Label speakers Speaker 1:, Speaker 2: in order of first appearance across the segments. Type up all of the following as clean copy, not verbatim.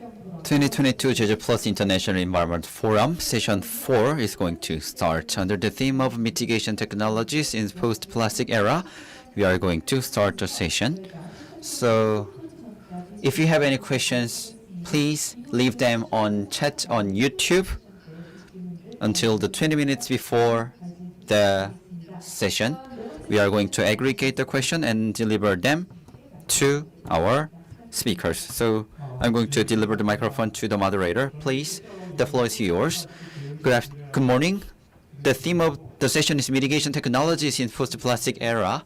Speaker 1: 2022 Jeju Plus International Environment Forum Session 4 is going to start. Under the theme of mitigation technologies in post-plastic era, we are going to start the session. So if you have any questions, please leave them on chat on YouTube until the 20 minutes before the session. We are going to aggregate the question and deliver them to our speakers. So I'm going to deliver the microphone to the moderator. Please, the floor is yours. Good morning. The theme of the session is mitigation technologies in post-plastic era.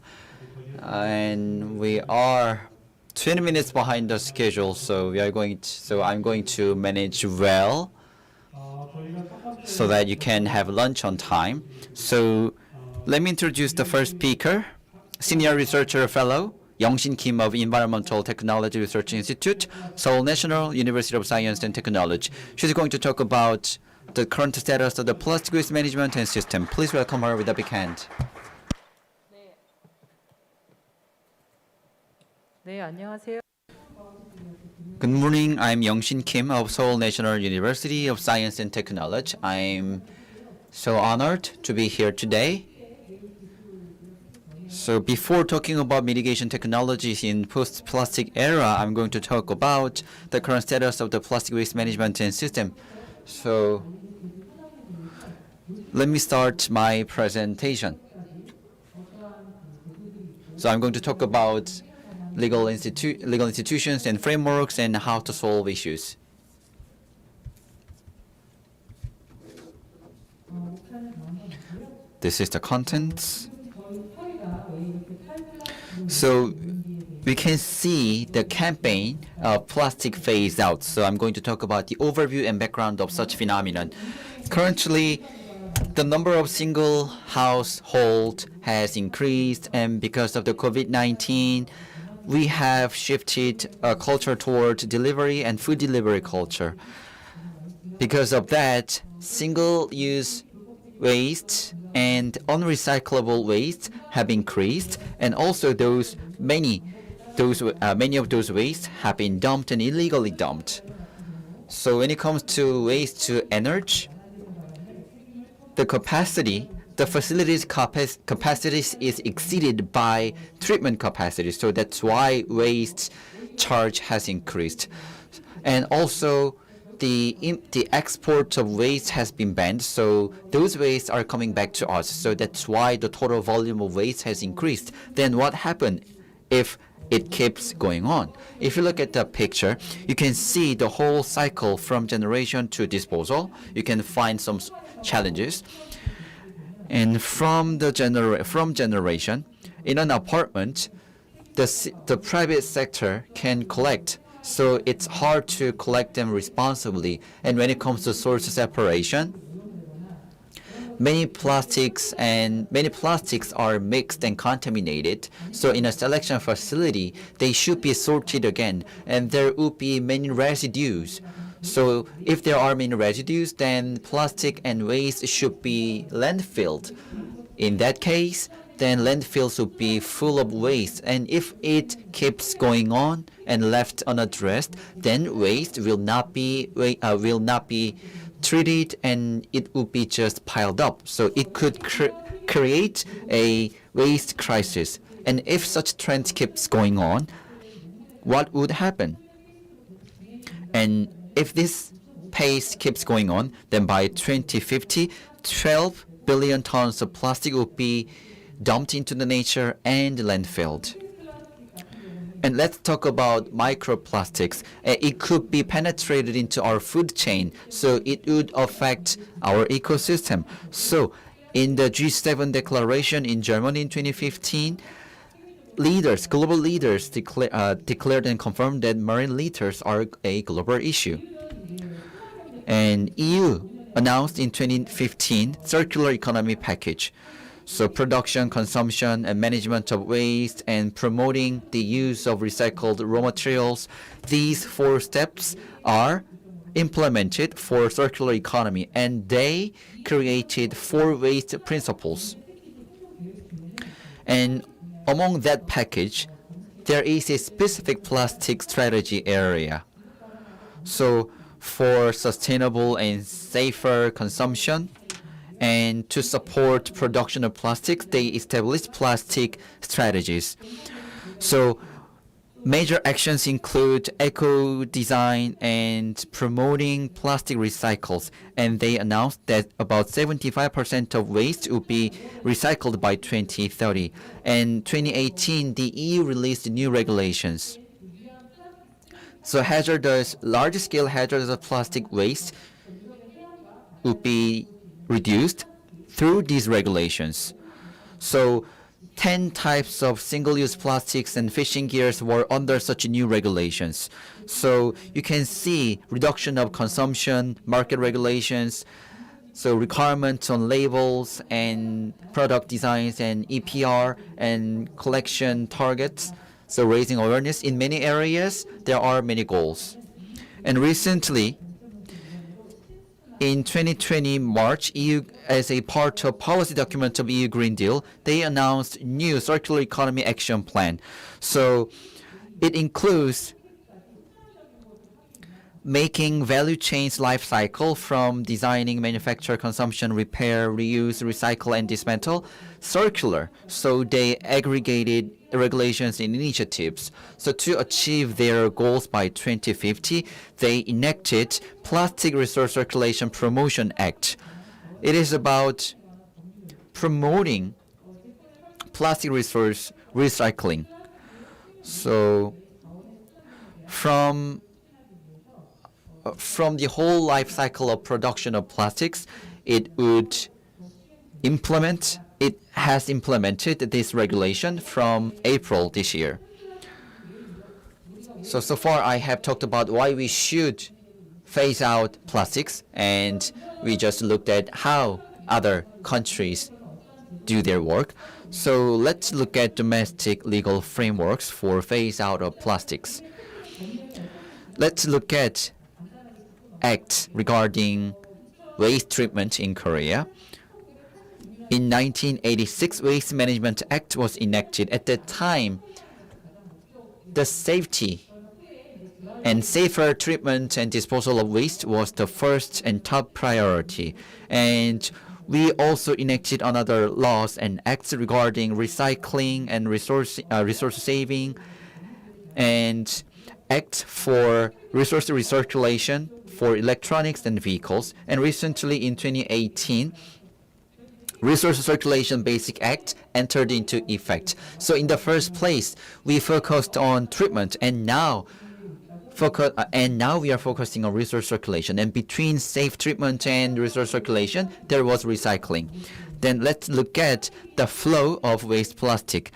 Speaker 1: And we are 20 minutes behind the schedule, so I'm going to manage well so that you can have lunch on time. So let me introduce the first speaker, Senior Researcher Fellow, Young-Shin Kim of Environmental Technology Research Institute, Seoul National University of Science and Technology. She's going to talk about the current status of the plastic waste management and system. Please welcome her with a big hand.
Speaker 2: 네, 안녕하세요.
Speaker 1: Good morning. I'm Young-Shin Kim of Seoul National University of Science and Technology. I'm so honored to be here today. So before talking about mitigation technologies in post-plastic era, I'm going to talk about the current status of the plastic waste management and system. So let me start my presentation. So I'm going to talk about legal institutions and frameworks and how to solve issues. This is the contents. So we can see the campaign plastic phase out. So I'm going to talk about the overview and background of such phenomenon. Currently, the number of single household has increased, and because of the COVID-19, we have shifted a culture toward delivery and food delivery culture. Because of that, single-use waste and unrecyclable waste have increased, and also many of those wastes have been dumped and illegally dumped. So when it comes to waste to energy, the facility's capacity is exceeded by treatment capacity, so that's why waste charge has increased. And also the export of waste has been banned, so those wastes are coming back to us, so that's why the total volume of waste has increased. Then what happened if it keeps going on? If you look at the picture, you can see the whole cycle from generation to disposal. You can find some challenges. And from generation, in an apartment, the private sector can collect, so it's hard to collect them responsibly. And when it comes to source separation, many plastics are mixed and contaminated. So in a selection facility, they should be sorted again, and there would be many residues. So if there are many residues, then plastic and waste should be landfilled. In that case, then landfills would be full of waste. And if it keeps going on and left unaddressed, then waste will not be treated, and it would be just piled up. So it could create a waste crisis. And if such trend keeps going on, what would happen? And if this pace keeps going on, then by 2050, 12 billion tons of plastic will be dumped into the nature and landfilled. And let's talk about microplastics. It could be penetrated into our food chain, so it would affect our ecosystem. So in the G7 declaration in Germany in 2015, global leaders declared and confirmed that marine litters are a global issue. And EU announced in 2015 circular economy package. So production, consumption, and management of waste, and promoting the use of recycled raw materials. These 4 steps are implemented for circular economy, and they created 4 waste principles. And among that package, there is a specific plastic strategy area. So for sustainable and safer consumption and to support production of plastics, they established plastic strategies. So major actions include eco-design and promoting plastic recycles, and they announced that about 75% of waste will be recycled by 2030. And 2018, the EU released new regulations. So large-scale hazardous plastic waste will be reduced through these regulations. So 10 types of single-use plastics and fishing gears were under such new regulations. So you can see reduction of consumption, market regulations, so requirements on labels and product designs and EPR and collection targets. So raising awareness in many areas, there are many goals. And recently, in 2020 March, EU, as a part of policy document of EU Green Deal, they announced new circular economy action plan. So it includes making value chains life cycle from designing, manufacture, consumption, repair, reuse, recycle, and dismantle circular. So they aggregated regulations and initiatives. So to achieve their goals by 2050, they enacted Plastic Resource Circulation Promotion Act. It is about promoting plastic resource recycling. So from the whole life cycle of production of plastics, it has implemented this regulation from April this year. So far I have talked about why we should phase out plastics, and we just looked at how other countries do their work. So let's look at domestic legal frameworks for phase out of plastics. Let's look at acts regarding waste treatment in Korea. In 1986, Waste Management Act was enacted. At that time, the safety and safer treatment and disposal of waste was the first and top priority. And we also enacted another laws and acts regarding recycling and resource saving, and act for resource recirculation for electronics and vehicles. And recently in 2018, Resource Circulation Basic Act entered into effect. So in the first place, we focused on treatment, and now we are focusing on resource circulation. And between safe treatment and resource circulation, there was recycling. Then let's look at the flow of waste plastic.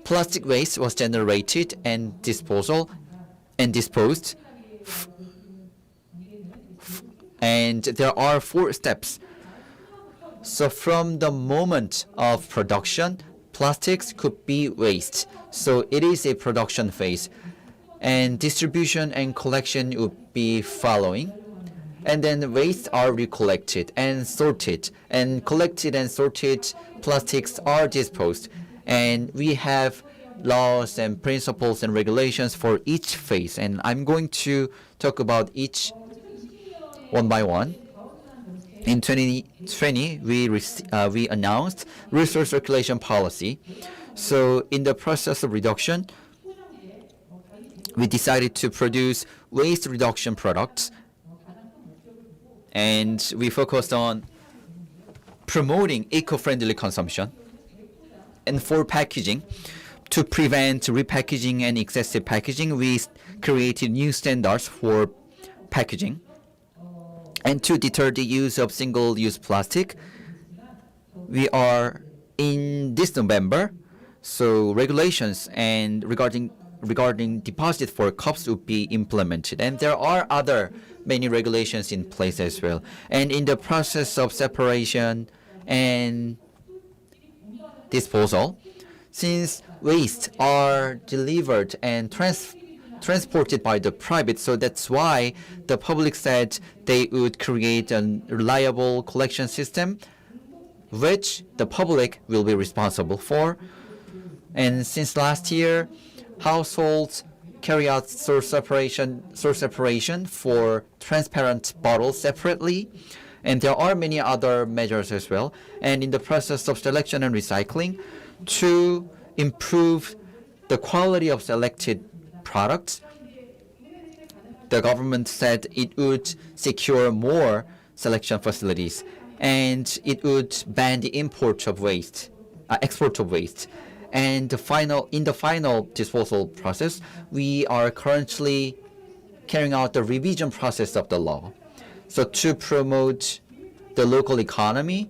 Speaker 1: Plastic waste was generated and disposed. And there are 4 steps. So from the moment of production, plastics could be waste. So it is a production phase. And distribution and collection would be following. And then the wastes are recollected and sorted. And collected and sorted plastics are disposed. And we have laws and principles and regulations for each phase. And I'm going to talk about each one by one. In 2020, we announced resource circulation policy. So in the process of reduction, we decided to produce waste reduction products, and we focused on promoting eco-friendly consumption. And for packaging, to prevent repackaging and excessive packaging, we created new standards for packaging. And to deter the use of single-use plastic, we are in this November, so regulations and regarding deposit for cups will be implemented. And there are other many regulations in place as well. And in the process of separation and disposal, since waste are delivered and transported by the private, so that's why the public said they would create a reliable collection system which the public will be responsible for. And since last year, households carry out source separation for transparent bottles separately. And there are many other measures as well. And in the process of selection and recycling, to improve the quality of selected products, the government said it would secure more selection facilities and it would ban the export of waste. And in the final disposal process, we are currently carrying out the revision process of the law. So to promote the local economy,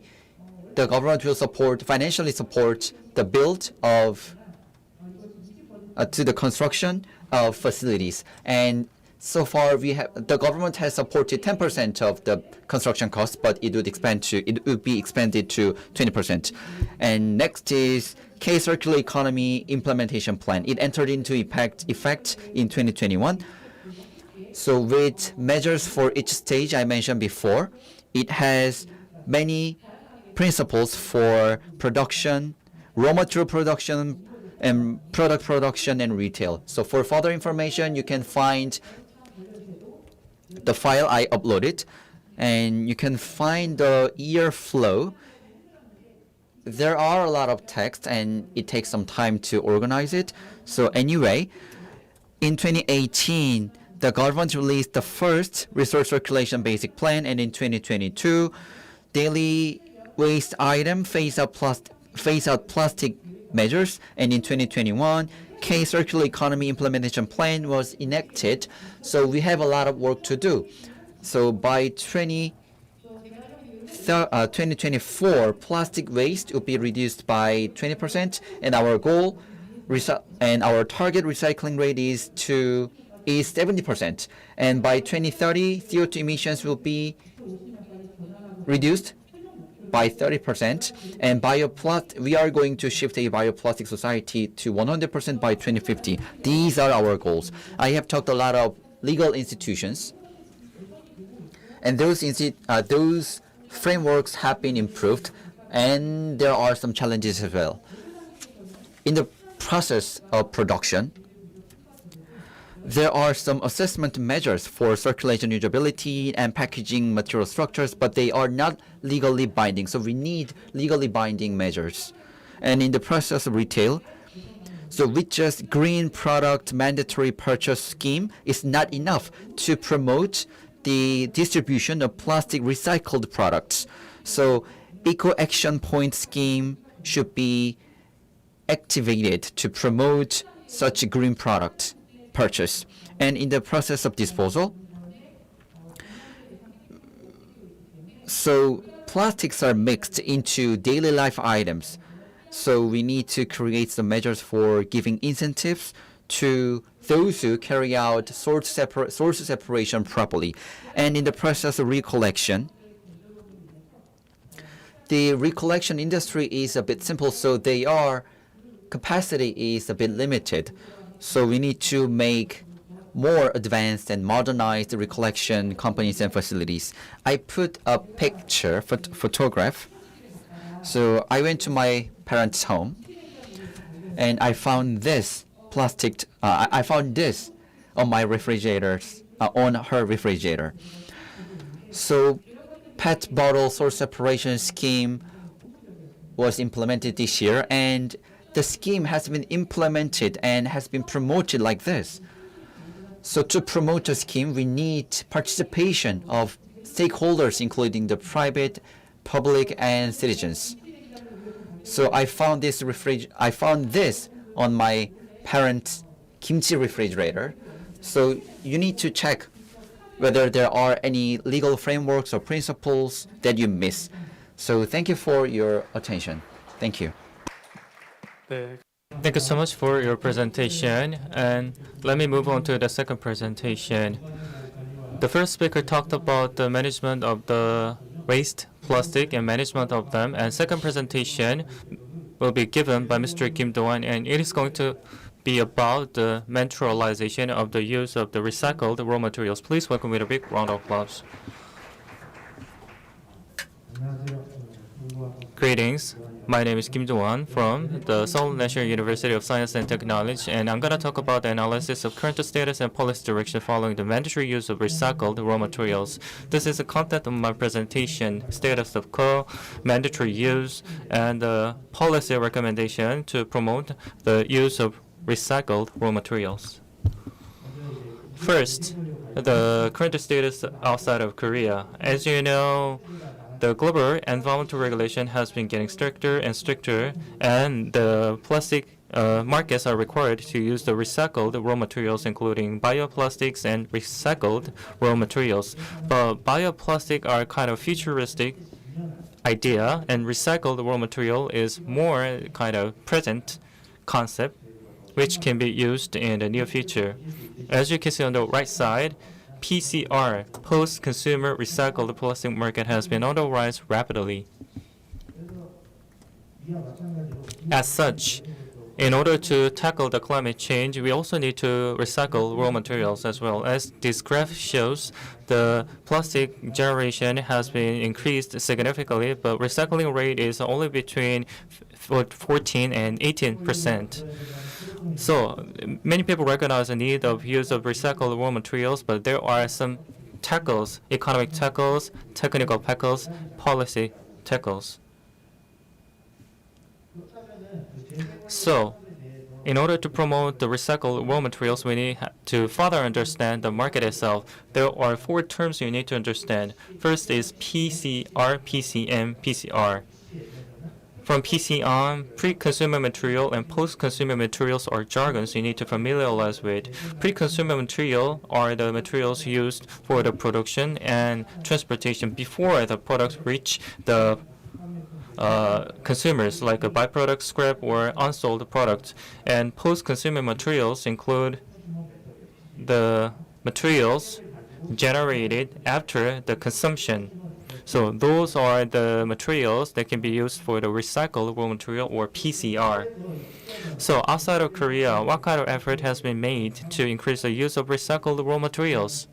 Speaker 1: the government will financially support the build of to the construction of facilities. And so far, the government has supported 10% of the construction costs, but it would be expanded to 20%. And next is K-Circular Economy Implementation Plan. It entered into effect in 2021. So with measures for each stage I mentioned before, it has many principles for production, raw material production, and product production and retail. So for further information, you can find the file I uploaded, and you can find the year flow. There are a lot of text, and it takes some time to organize it. So anyway, in 2018, the government released the first resource circulation basic plan, and in 2022, daily waste item phase out plastic measures, and in 2021, K-Circular Economy Implementation Plan was enacted. So we have a lot of work to do. So by 2024, plastic waste will be reduced by 20%, and our target recycling rate is 70%. And by 2030, CO2 emissions will be reduced by 30%, and we are going to shift a bioplastic society to 100% by 2050. These are our goals. I have talked a lot of legal institutions, and those frameworks have been improved, and there are some challenges as well. In the process of production, there are some assessment measures for circulation usability and packaging material structures, but they are not legally binding. So we need legally binding measures. And in the process of retail, so with just green product mandatory purchase scheme is not enough to promote the distribution of plastic recycled products. So Eco Action Point scheme should be activated to promote such green product purchase. And in the process of disposal, so plastics are mixed into daily life items. So we need to create some measures for giving incentives to those who carry out source separation properly. And in the process of recollection, the recollection industry is a bit simple, so their capacity is a bit limited. So we need to make more advanced and modernized recollection companies and facilities. I put a picture, photograph. So I went to my parents' home, and I found this plastic. I found this on my refrigerators, on her refrigerator. So PET bottle source separation scheme was implemented this year, and the scheme has been implemented and has been promoted like this. So to promote a scheme, we need participation of stakeholders, including the private, public, and citizens. So I found this on my parents' kimchi refrigerator. So you need to check whether there are any legal frameworks or principles that you miss. So thank you for your attention. Thank you.
Speaker 2: Thank you so much for your presentation. And let me move on to the second presentation. The first speaker talked about the management of the waste, plastic, and management of them. And second presentation will be given by Mr. Kim Do-won, and it is going to be about the materialization of the use of the recycled raw materials. Please welcome with a big round of applause. Greetings. My name is Kim Jong-won from the Seoul National University of Science and Technology, and I'm going to talk about the analysis of current status and policy direction following the mandatory use of recycled raw materials. This is the content of my presentation: status of quo, mandatory use, and the policy recommendation to promote the use of recycled raw materials. First, the current status outside of Korea. As you know, the global environmental regulation has been getting stricter and stricter, and the plastic markets are required to use the recycled raw materials, including bioplastics and recycled raw materials. But bioplastic are kind of futuristic idea, and recycled raw material is more kind of present concept, which can be used in the near future. As you can see on the right side, PCR, post-consumer recycled plastic market, has been on the rise rapidly. As such, in order to tackle the climate change, we also need to recycle raw materials as well. As this graph shows, the plastic generation has been increased significantly, but recycling rate is only between 14 and 18%. So many people recognize the need of use of recycled raw materials, but there are some tackles: economic tackles, technical tackles, policy tackles. So, in order to promote the recycled raw materials, we need to further understand the market itself. There are 4 terms you need to understand. First is PCR, PCM, PCR. From PC on, pre-consumer material and post-consumer materials are jargons you need to familiarize with. Pre-consumer material are the materials used for the production and transportation before the products reach the consumers, like a byproduct, scrap, or unsold product. And post-consumer materials include the materials generated after the consumption. So those are the materials that can be used for the recycled raw material, or PCR. So outside of Korea, what kind of effort has been made to increase the use of recycled raw materials?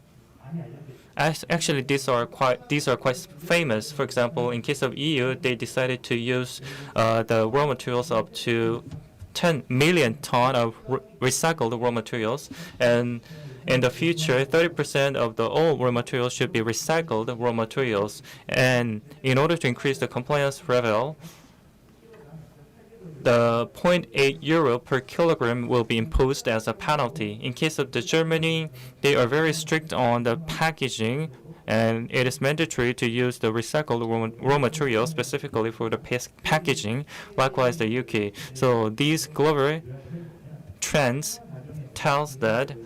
Speaker 2: Actually, these are quite famous. For example, in case of EU, they decided to use the raw materials up to 10 million ton of recycled raw materials, and in the future, 30% of the all raw materials should be recycled raw materials. And in order to increase the compliance level, the 0.8 euro per kilogram will be imposed as a penalty. In case of the Germany, they are very strict on the packaging, and it is mandatory to use the recycled raw materials specifically for the packaging. Likewise, the UK. So these global trends tells that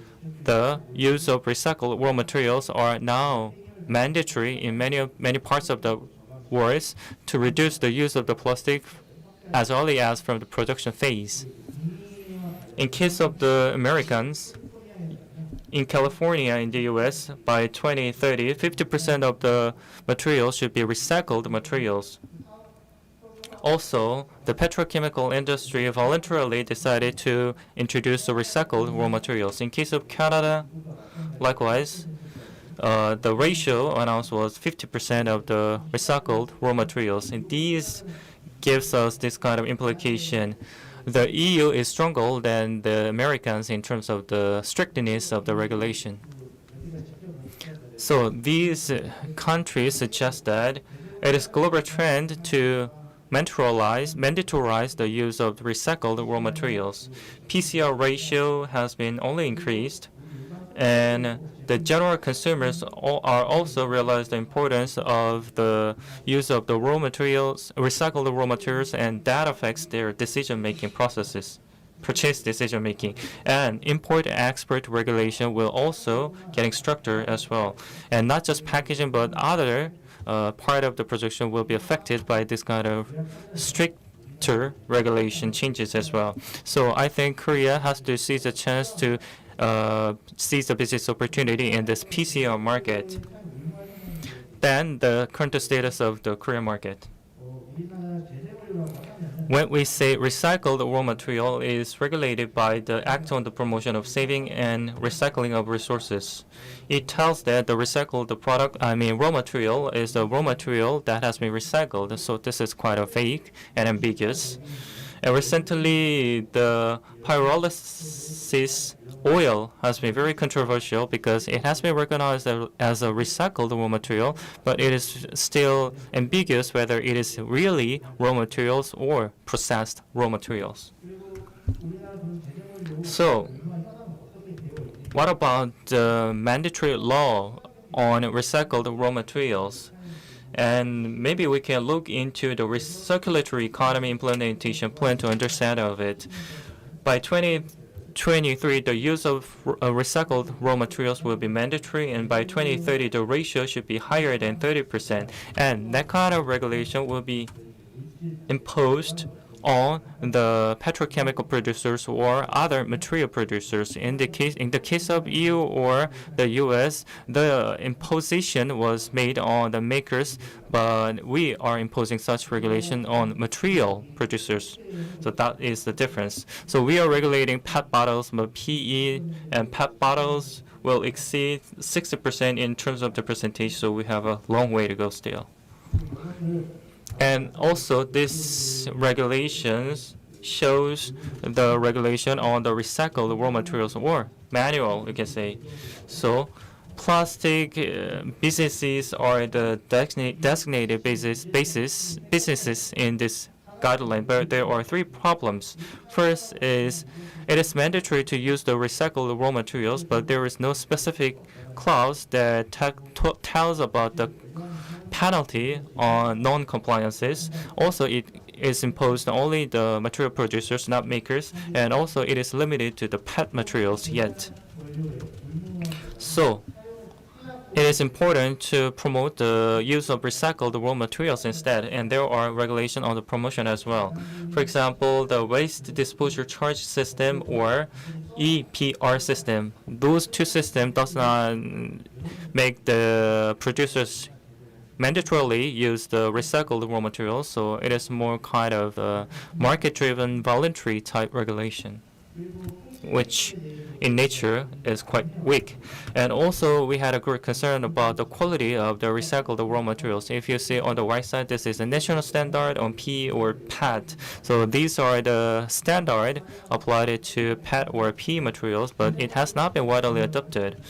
Speaker 2: the use of recycled raw materials are now mandatory in many parts of the world to reduce the use of the plastic as early as from the production phase. In case of the Americans, in California, in the US, by 2030, 50% of the materials should be recycled materials. Also, the petrochemical industry voluntarily decided to introduce the recycled raw materials. In case of Canada, likewise, the ratio announced was 50% of the recycled raw materials. And these gives us this kind of implication. The EU is stronger than the Americans in terms of the strictness of the regulation. So these countries suggest that it is global trend to mandatoриze the use of recycled raw materials. PCR ratio has been only increased, and the general consumers are also realize the importance of the use of the raw materials, recycled raw materials, and that affects their decision-making processes, purchase decision-making. And import and export regulation will also getting stricter as well. And not just packaging, but other part of the production will be affected by this kind of stricter regulation changes as well. So I think Korea has to seize a chance to seize the business opportunity in this PCR market. Then the current status of the Korean market. When we say recycled raw material is regulated by the Act on the Promotion of Saving and Recycling of Resources. It tells that the recycled raw material is the raw material that has been recycled. So this is quite vague and ambiguous. And recently, the pyrolysis oil has been very controversial because it has been recognized as a recycled raw material, but it is still ambiguous whether it is really raw materials or processed raw materials. So, what about the mandatory law on recycled raw materials? And maybe we can look into the circulatory economy implementation plan to understand of it. By 2023, the use of recycled raw materials will be mandatory, and by 2030, the ratio should be higher than 30%. And that kind of regulation will be imposed on the petrochemical producers or other material producers. In the case of EU or the US, the imposition was made on the makers, but we are imposing such regulation on material producers. So that is the difference. So we are regulating PET bottles, but PE and PET bottles will exceed 60% in terms of the percentage, so we have a long way to go still. And also, this regulations shows the regulation on the recycled raw materials or manual, you can say. So, plastic businesses are the designated businesses in this guideline, but there are three problems. First is it is mandatory to use the recycled raw materials, but there is no specific clause that tells about the penalty on non-compliances. Also, it is imposed only the material producers, not makers, and also it is limited to the PET materials yet. So, it is important to promote the use of recycled raw materials instead, and there are regulations on the promotion as well. For example, the waste disposal charge system or EPR system. Those two systems does not make the producers mandatorily use the recycled raw materials, so it is more kind of a market-driven voluntary type regulation, which in nature is quite weak. And also we had a great concern about the quality of the recycled raw materials. If you see on the right side, this is a national standard on P or PET. So these are the standard applied to PET or P materials, but it has not been widely adopted.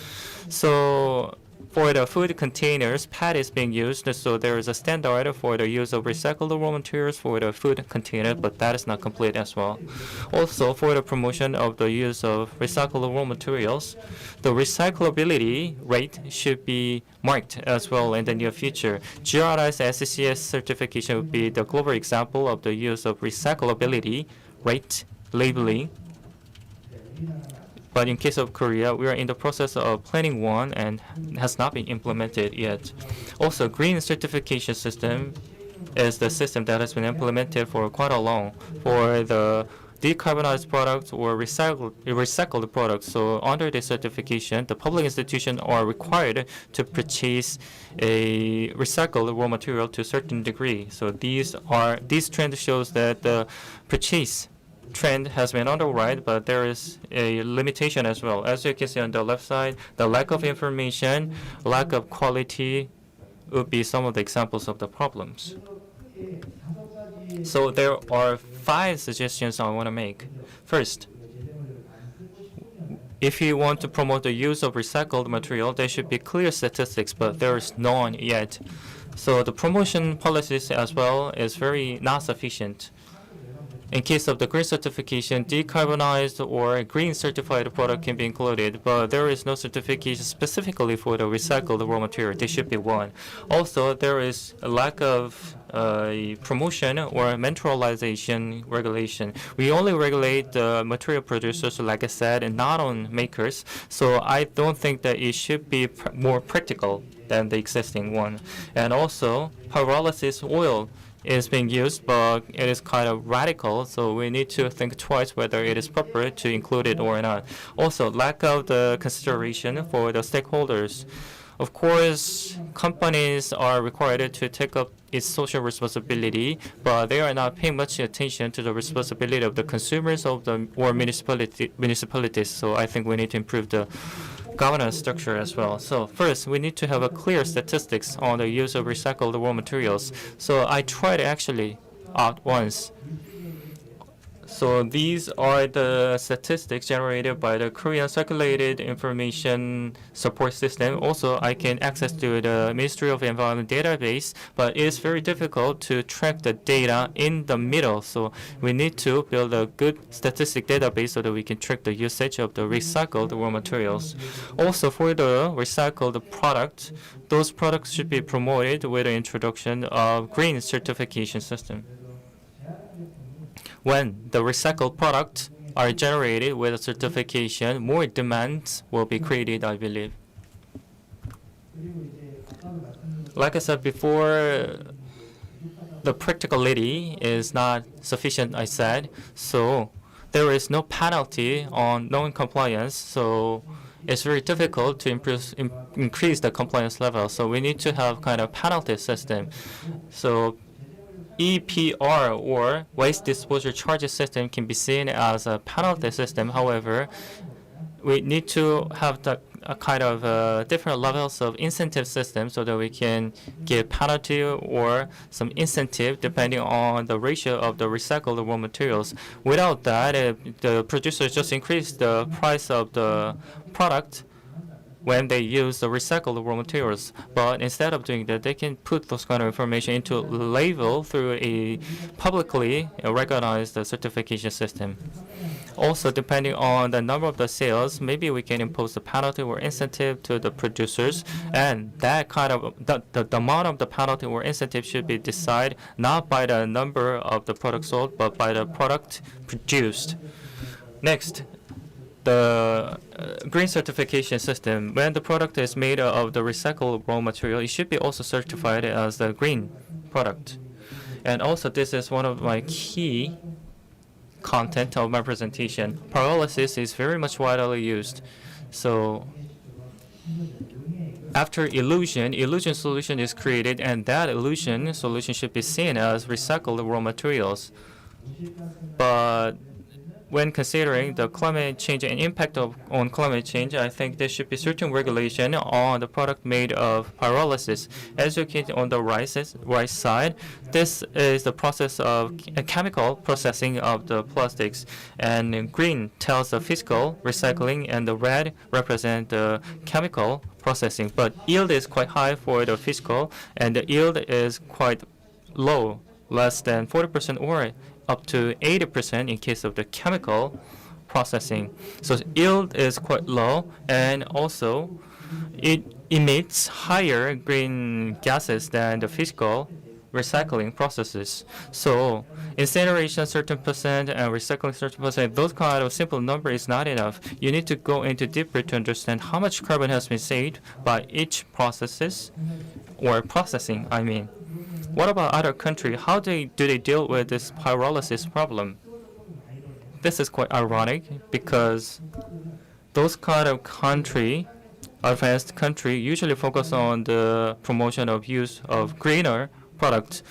Speaker 2: So for the food containers, PET is being used, so there is a standard for the use of recycled raw materials for the food container, but that is not complete as well. Also, for the promotion of the use of recycled raw materials, the recyclability rate should be marked as well in the near future. GRI's SCCS certification would be the global example of the use of recyclability rate labeling. But in case of Korea, we are in the process of planning one and has not been implemented yet. Also, green certification system is the system that has been implemented for quite a long for the decarbonized products or recycled products. So under this certification, the public institutions are required to purchase a recycled raw material to a certain degree. So these trend shows that the purchase trend has been on the right, but there is a limitation as well. As you can see on the left side, the lack of information, lack of quality would be some of the examples of the problems. So there are 5 suggestions I want to make. First, if you want to promote the use of recycled material, there should be clear statistics, but there is none yet. So the promotion policies as well is very not sufficient. In case of the green certification, decarbonized or green certified product can be included, but there is no certification specifically for the recycled raw material. There should be one. Also, there is a lack of promotion or mentalization regulation. We only regulate the material producers, like I said, and not on makers. So I don't think that it should be more practical than the existing one. And also, pyrolysis oil is being used, but it is kind of radical, so we need to think twice whether it is proper to include it or not. Also, lack of the consideration for the stakeholders. Of course, companies are required to take up its social responsibility, but they are not paying much attention to the responsibility of the consumers of the or municipalities. So I think we need to improve the governance structure as well. So first, we need to have a clear statistics on the use of recycled raw materials. So I tried actually out once. So these are the statistics generated by the Korean Circulated Information Support System. Also, I can access to the Ministry of Environment database, but it is very difficult to track the data in the middle. So we need to build a good statistic database so that we can track the usage of the recycled raw materials. Also, for the recycled product, those products should be promoted with the introduction of green certification system. When the recycled products are generated with a certification, more demands will be created, I believe. Like I said before, the practicality is not sufficient, I said. So there is no penalty on non-compliance. So it's very difficult to increase the compliance level. So we need to have kind of penalty system. So EPR, or waste disposal charges system, can be seen as a penalty system. However, we need to have the kind of different levels of incentive system so that we can give penalty or some incentive depending on the ratio of the recycled raw materials. Without that, the producers just increase the price of the product when they use the recycled raw materials. But instead of doing that, they can put those kind of information into label through a publicly recognized certification system. Also, depending on the number of the sales, maybe we can impose a penalty or incentive to the producers, and that kind of the amount of the penalty or incentive should be decided not by the number of the products sold, but by the product produced. Next, the green certification system. When the product is made of the recycled raw material, it should be also certified as the green product. And also, this is one of my key content of my presentation. Pyrolysis is very much widely used. So after elution solution is created, and that elution solution should be seen as recycled raw materials. But when considering the climate change and impact on climate change, I think there should be certain regulation on the product made of pyrolysis. As you can see on the right side, this is the process of chemical processing of the plastics. And green tells the physical recycling, and the red represent the chemical processing. But yield is quite high for the physical, and the yield is quite low, less than 40% or up to 80% in case of the chemical processing. So yield is quite low, and also it emits higher green gases than the physical recycling processes. So incineration certain percent and recycling certain percent, those kind of simple number is not enough. You need to go into deeper to understand how much carbon has been saved by each processes or processing, I mean. What about other countries? How do they deal with this pyrolysis problem? This is quite ironic because those kind of country, advanced country, usually focus on the promotion of use of greener products.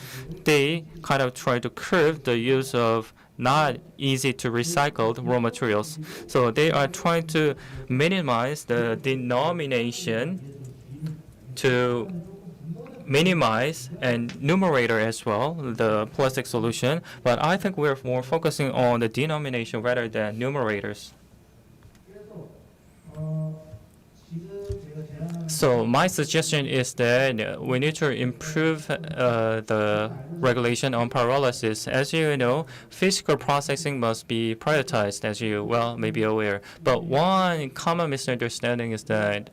Speaker 2: They kind of try to curb the use of not easy to recycled raw materials. So they are trying to minimize the denomination to minimize and numerator as well, the plastic solution, but I think we're more focusing on the denomination rather than numerators. So my suggestion is that we need to improve the regulation on pyrolysis. As you know, physical processing must be prioritized, as you well may be aware. But one common misunderstanding is that,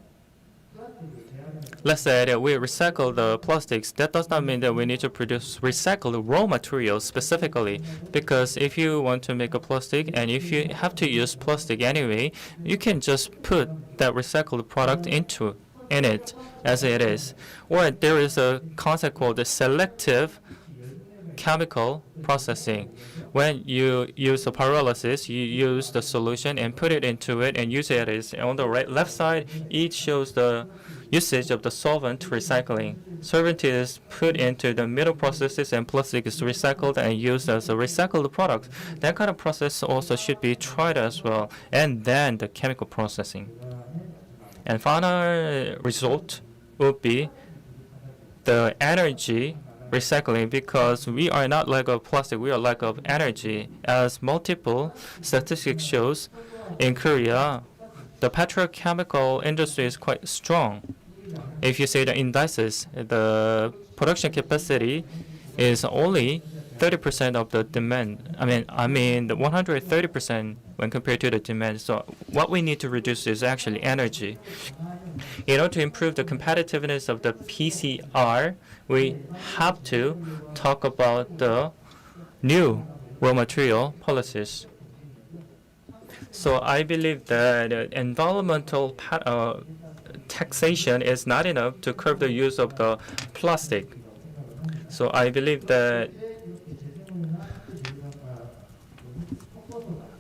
Speaker 2: let's say that we recycle the plastics. That does not mean that we need to produce recycled raw materials specifically, because if you want to make a plastic and if you have to use plastic anyway, you can just put that recycled product in it as it is. Or there is a concept called the selective chemical processing. When you use a pyrolysis, you use the solution and put it into it and use it as on the left side. It shows the usage of the solvent recycling. Solvent is put into the middle processes and plastic is recycled and used as a recycled product. That kind of process also should be tried as well. And then the chemical processing. And final result would be the energy recycling, because we are not lack of plastic, we are lack of energy. As multiple statistics shows, in Korea, the petrochemical industry is quite strong. If you say the indices, the production capacity is only 30% of the demand. I mean the 130% when compared to the demand. So what we need to reduce is actually energy. In order to improve the competitiveness of the PCR, we have to talk about the new raw material policies. So I believe that environmental taxation is not enough to curb the use of the plastic. So I believe that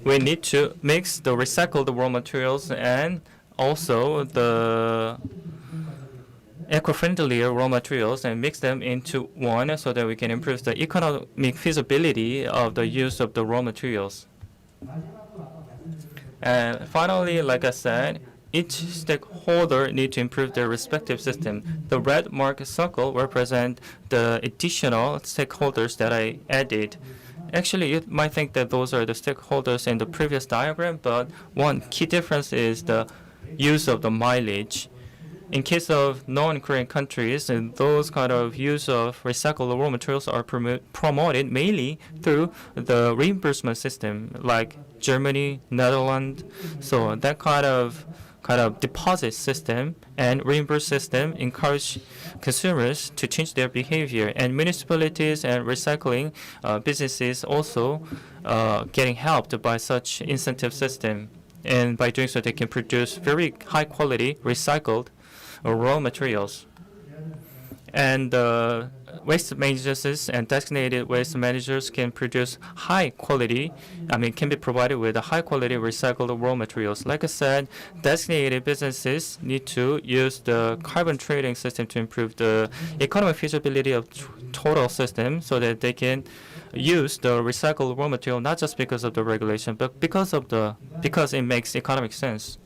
Speaker 2: we need to mix the recycled raw materials and also the eco-friendly raw materials and mix them into one so that we can improve the economic feasibility of the use of the raw materials. And finally, like I said, each stakeholder needs to improve their respective system. The red mark circle represents the additional stakeholders that I added. Actually, you might think that those are the stakeholders in the previous diagram, but one key difference is the use of the mileage. In case of non-Korean countries, those kind of use of recycled raw materials are promoted mainly through the reimbursement system, like Germany, Netherlands. So that kind of deposit system and reimburse system encourage consumers to change their behavior, and municipalities and recycling businesses also getting helped by such incentive system. And by doing so, they can produce very high quality recycled raw materials. And waste managers and designated waste managers can produce can be provided with a high quality recycled raw materials. Like I said, designated businesses need to use the carbon trading system to improve the economic feasibility of total system so that they can use the recycled raw material not just because of the regulation, but because it makes economic sense.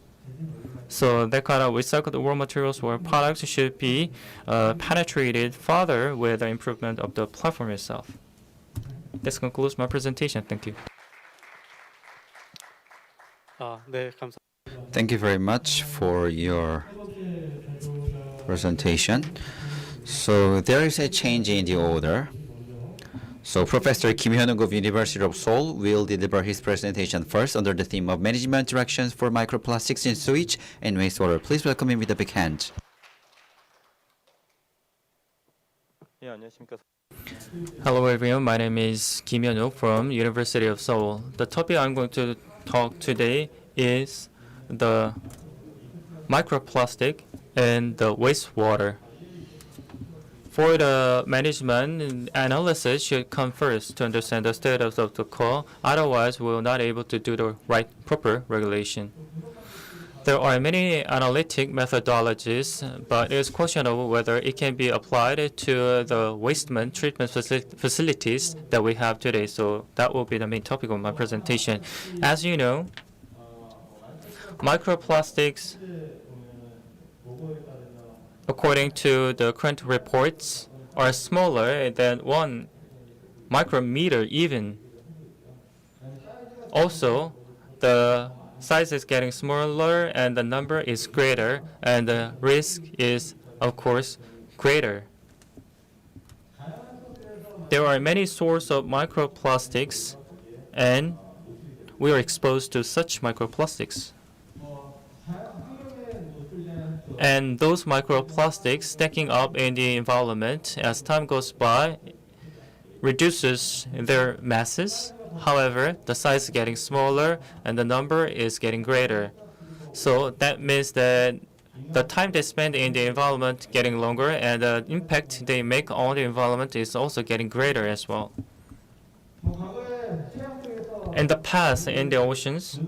Speaker 2: So that kind of recycled raw materials or products should be penetrated further with the improvement of the platform itself. This concludes my presentation. Thank you.
Speaker 1: Thank you very much for your presentation. So there is a change in the order. So Professor Kim Hyun-wook of University of Seoul will deliver his presentation first under the theme of Management Directions for Microplastics in Sewage and Wastewater. Please welcome him with a big hand.
Speaker 2: Hello everyone, my name is Kim Hyun-wook from University of Seoul. The topic I'm going to talk today is the microplastic and the wastewater. For the management, analysis should come first to understand the status of the core. Otherwise, we will not able to do the proper regulation. There are many analytic methodologies, but it is questionable whether it can be applied to the waste treatment facilities that we have today. So that will be the main topic of my presentation. As you know, microplastics, according to the current reports, are smaller than 1 micrometer even. Also, the size is getting smaller and the number is greater, and the risk is, of course, greater. There are many sources of microplastics, and we are exposed to such microplastics. And those microplastics stacking up in the environment as time goes by reduces their masses. However, the size is getting smaller and the number is getting greater. So that means that the time they spend in the environment getting longer, and the impact they make on the environment is also getting greater as well. In the past, in the oceans,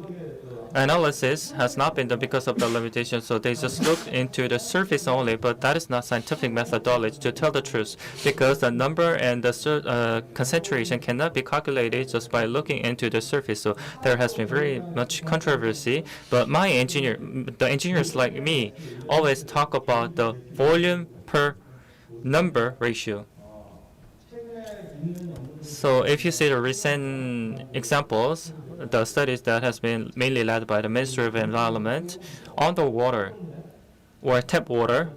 Speaker 2: analysis has not been done because of the limitation, so they just look into the surface only, but that is not scientific methodology to tell the truth, because the number and the concentration cannot be calculated just by looking into the surface. So there has been very much controversy, but the engineers like me always talk about the volume per number ratio. So if you see the recent examples, the studies that has been mainly led by the Ministry of Environment, on the water or tap water,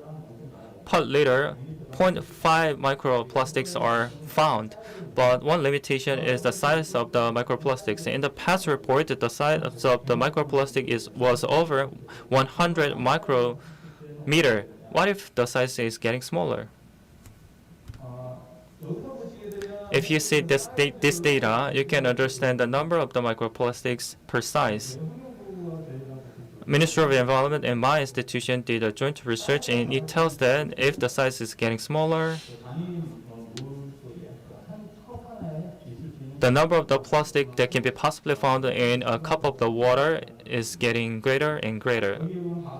Speaker 2: per liter, 0.5 microplastics are found. But one limitation is the size of the microplastics. In the past report, the size of the microplastic was over 100 micrometer. What if the size is getting smaller? If you see this data, you can understand the number of the microplastics per size. Ministry of Environment and my institution did a joint research, and it tells that if the size is getting smaller, the number of the plastic that can be possibly found in a cup of the water is getting greater and greater,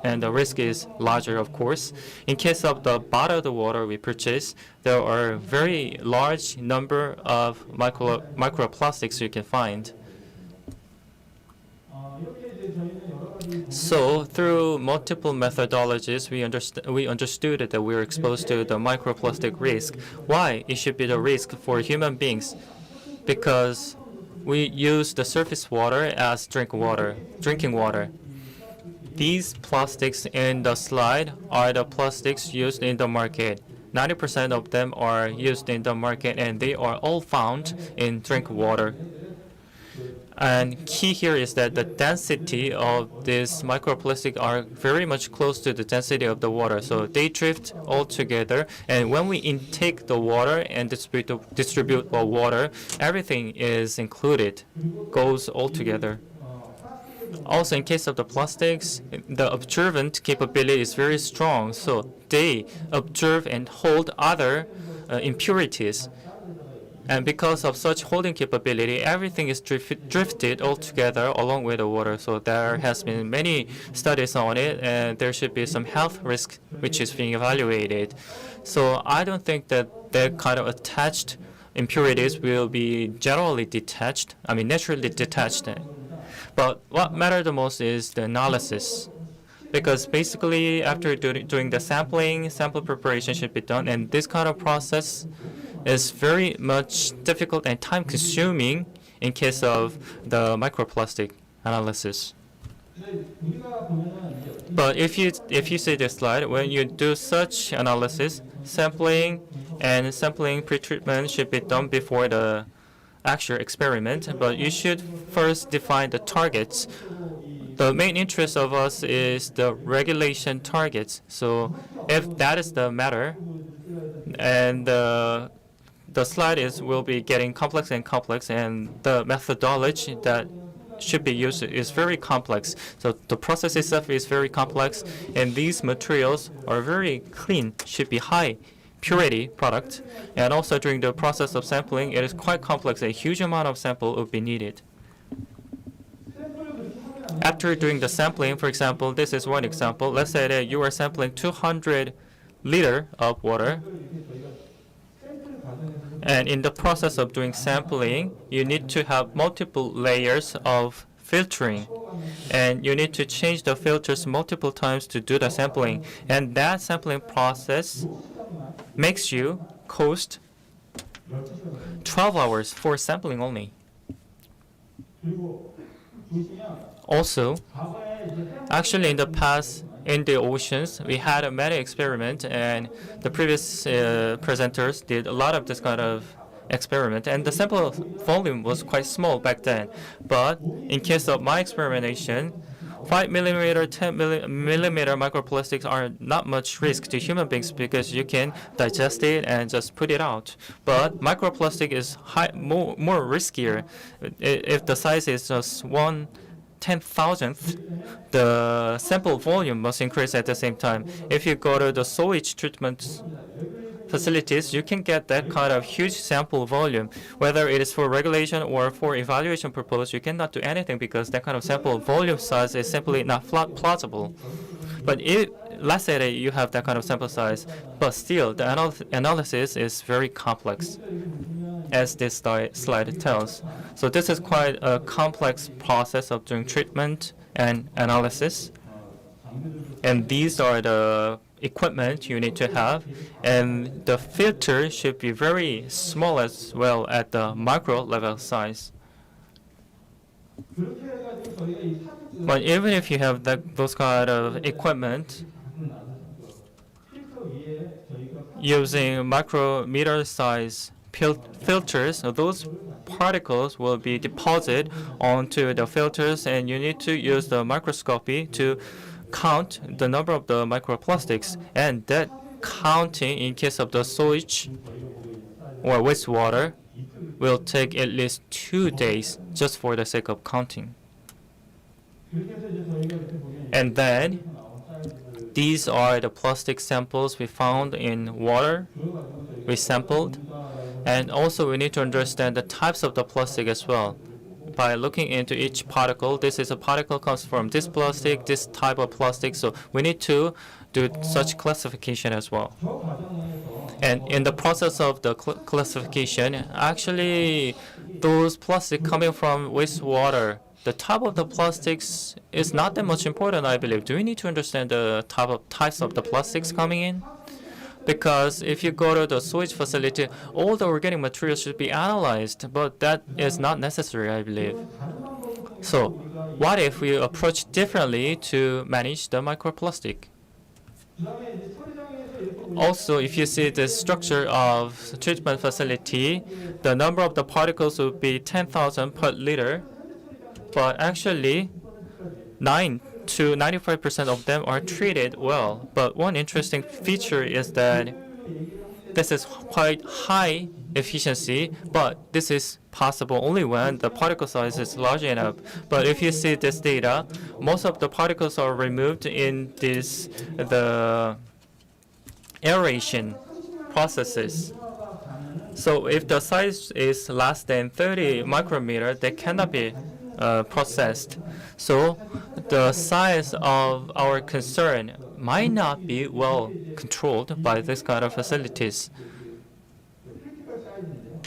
Speaker 2: and the risk is larger, of course. In case of the bottled water we purchase, there are very large number of microplastics you can find. So through multiple methodologies, we understood that we were exposed to the microplastic risk. Why it should be the risk for human beings? Because we use the surface water as drinking water. These plastics in the slide are the plastics used in the market. 90% of them are used in the market, and they are all found in drinking water. And key here is that the density of these microplastics are very much close to the density of the water. So they drift all together. And when we intake the water and distribute the water, everything is included, goes all together. Also, in case of the plastics, the absorbent capability is very strong. So they absorb and hold other impurities. And because of such holding capability, everything is drifted all together along with the water. So there has been many studies on it, and there should be some health risk which is being evaluated. So I don't think that that kind of attached impurities will be naturally detached. But what matters the most is the analysis. Because basically, after doing the sample preparation should be done, and this kind of process is very much difficult and time-consuming in case of the microplastic analysis. But if you see this slide, when you do such analysis, sampling pretreatment should be done before the actual experiment. But you should first define the targets. The main interest of us is the regulation targets. So if that is the matter, and the slide will be getting complex, and the methodology that should be used is very complex. So the process itself is very complex, and these materials are very clean, should be high purity product. And also during the process of sampling, it is quite complex. A huge amount of sample will be needed. After doing the sampling, for example, this is one example. Let's say that you are sampling 200 liter of water. And in the process of doing sampling, you need to have multiple layers of filtering. And you need to change the filters multiple times to do the sampling. And that sampling process makes you cost 12 hours for sampling only. Also, actually in the past, in the oceans, we had many experiments, and the previous presenters did a lot of this kind of experiment, and the sample volume was quite small back then. But in case of my experimentation, 5 millimeter, 10 millimeter microplastics are not much risk to human beings because you can digest it and just put it out. But microplastic is more riskier. If the size is just 1/10,000th, the sample volume must increase at the same time. If you go to the sewage treatment facilities, you can get that kind of huge sample volume. Whether it is for regulation or for evaluation purpose, you cannot do anything because that kind of sample volume size is simply not plausible. But let's say that you have that kind of sample size, but still the analysis is very complex, as this slide tells. So this is quite a complex process of doing treatment and analysis. And these are the equipment you need to have. And the filter should be very small as well at the micro level size. But even if you have those kind of equipment, using micrometer size filters, those particles will be deposited onto the filters, and you need to use the microscopy to count the number of the microplastics. And that counting in case of the sewage or wastewater will take at least 2 days just for the sake of counting. And then these are the plastic samples we found in water we sampled. And also we need to understand the types of the plastic as well. By looking into each particle, this is a particle comes from this plastic, this type of plastic, so we need to do such classification as well. And in the process of the classification, actually those plastic coming from wastewater, the type of the plastics is not that much important, I believe. Do we need to understand the types of the plastics coming in? Because if you go to the sewage facility, all the organic materials should be analyzed, but that is not necessary, I believe. So what if we approach differently to manage the microplastic? Also, if you see the structure of treatment facility, the number of the particles would be 10,000 per liter, but actually 9 to 95% of them are treated well. But one interesting feature is that this is quite high efficiency, but this is possible only when the particle size is large enough. But if you see this data, most of the particles are removed in the aeration processes. So if the size is less than 30 micrometer, they cannot be processed. So the size of our concern might not be well controlled by this kind of facilities.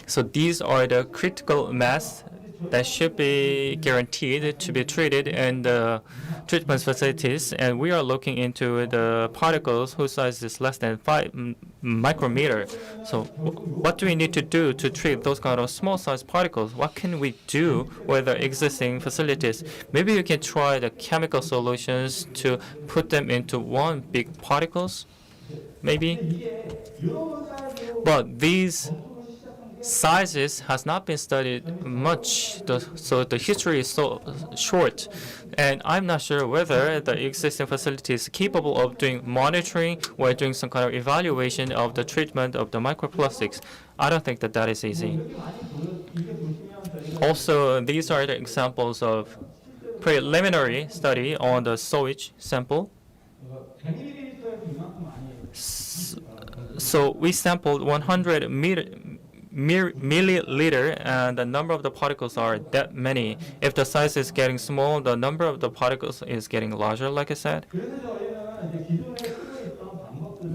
Speaker 2: So these are the critical mass that should be guaranteed to be treated in the treatment facilities, and we are looking into the particles whose size is less than 5 micrometer. So what do we need to do to treat those kind of small size particles? What can we do with the existing facilities? Maybe you can try the chemical solutions to put them into one big particles, maybe. But these sizes has not been studied much, so the history is so short, and I'm not sure whether the existing facility is capable of doing monitoring or doing some kind of evaluation of the treatment of the microplastics. I don't think that that is easy. Also, these are the examples of preliminary study on the sewage sample. So we sampled 100 milliliter, and the number of the particles are that many. If the size is getting small, the number of the particles is getting larger, like I said.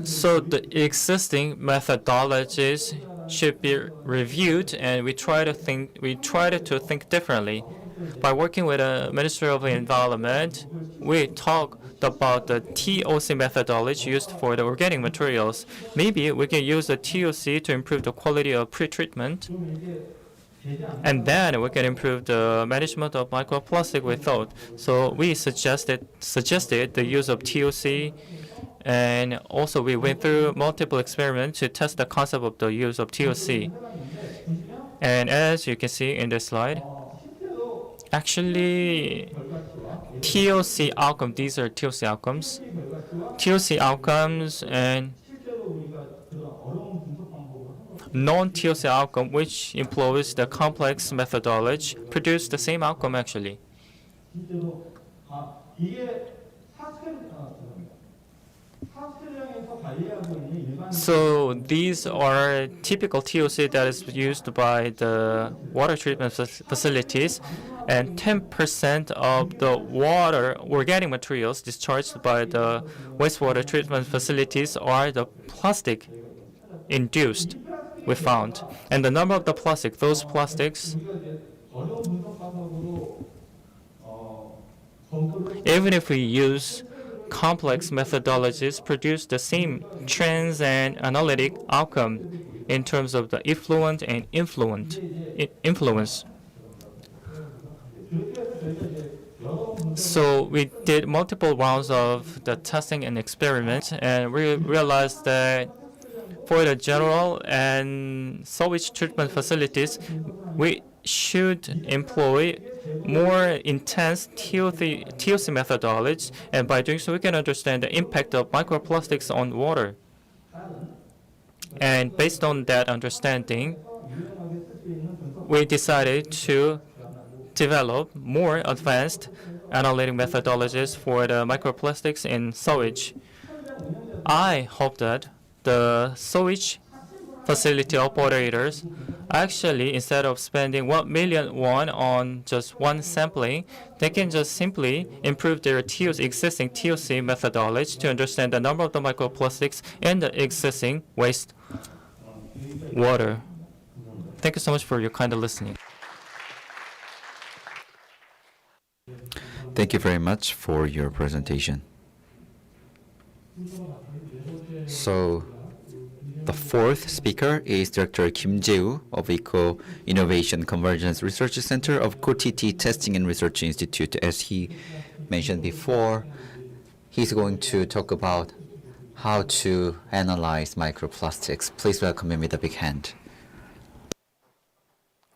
Speaker 2: So the existing methodologies should be reviewed, and we try to think differently. By working with the Ministry of Environment, we talk about the TOC methodology used for the organic materials. Maybe we can use the TOC to improve the quality of pre-treatment, and then we can improve the management of microplastic, we thought. So we suggested the use of TOC, and also we went through multiple experiments to test the concept of the use of TOC. And as you can see in this slide, actually, TOC outcome, these are TOC outcomes. TOC outcomes and non-TOC outcome, which employs the complex methodology, produce the same outcome actually. So these are typical TOC that is used by the water treatment facilities, and 10% of the water organic materials discharged by the wastewater treatment facilities are the plastic induced, we found. And the number of the plastic, those plastics, even if we use complex methodologies, produce the same trends and analytic outcome in terms of the effluent and influence. So we did multiple rounds of the testing and experiment, and we realized that for the general and sewage treatment facilities, we should employ more intense TOC methodologies, and by doing so, we can understand the impact of microplastics on water. And based on that understanding, we decided to develop more advanced analytic methodologies for the microplastics in sewage. I hope that the sewage facility operators actually, instead of spending 1 million won on just one sampling, they can just simply improve their existing TOC methodology to understand the number of the microplastics in the existing waste water. Thank you so much for your kind listening.
Speaker 1: Thank you very much for your presentation. So, the fourth speaker is Dr. Kim Jeju of Eco Innovation Convergence Research Center of KOTT Testing and Research Institute. As he mentioned before, he's going to talk about how to analyze microplastics. Please welcome him with a big hand.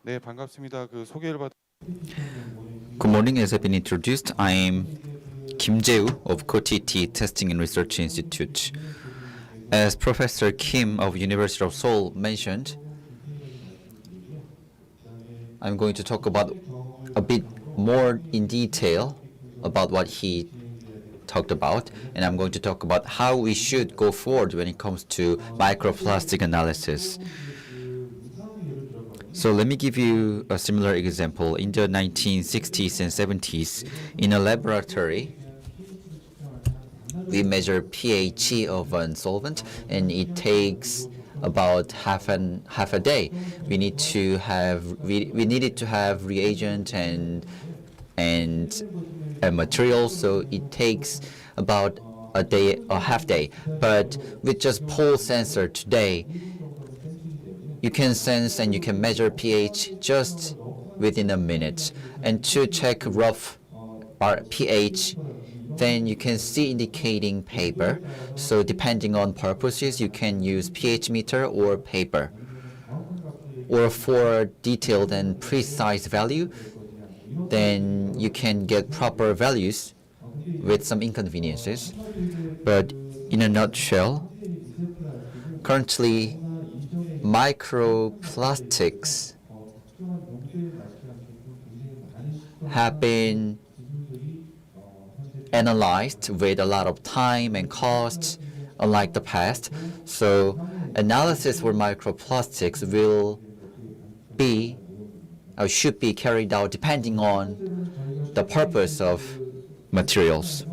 Speaker 3: 네, 반갑습니다. 소개를 받
Speaker 1: Good morning. As I've been introduced, I am Kim Jeju of KOTT Testing and Research Institute. As Professor Kim of University of Seoul mentioned, I'm going to talk about a bit more in detail about what he talked about, and I'm going to talk about how we should go forward when it comes to microplastic analysis. So let me give you a similar example. In the 1960s and 70s, in a laboratory, we measure pH of an solvent, and it takes about half a day. We needed to have reagent and materials, so it takes about a half day. But with just pole sensor today, you can sense and you can measure pH just within a minute. And to check rough pH, then you can see indicating paper. So depending on purposes, you can use pH meter or paper. Or for detailed and precise value, then you can get proper values with some inconveniences. But in a nutshell, currently microplastics have been analyzed with a lot of time and cost, unlike the past. So analysis for microplastics should be carried out depending on the purpose of materials.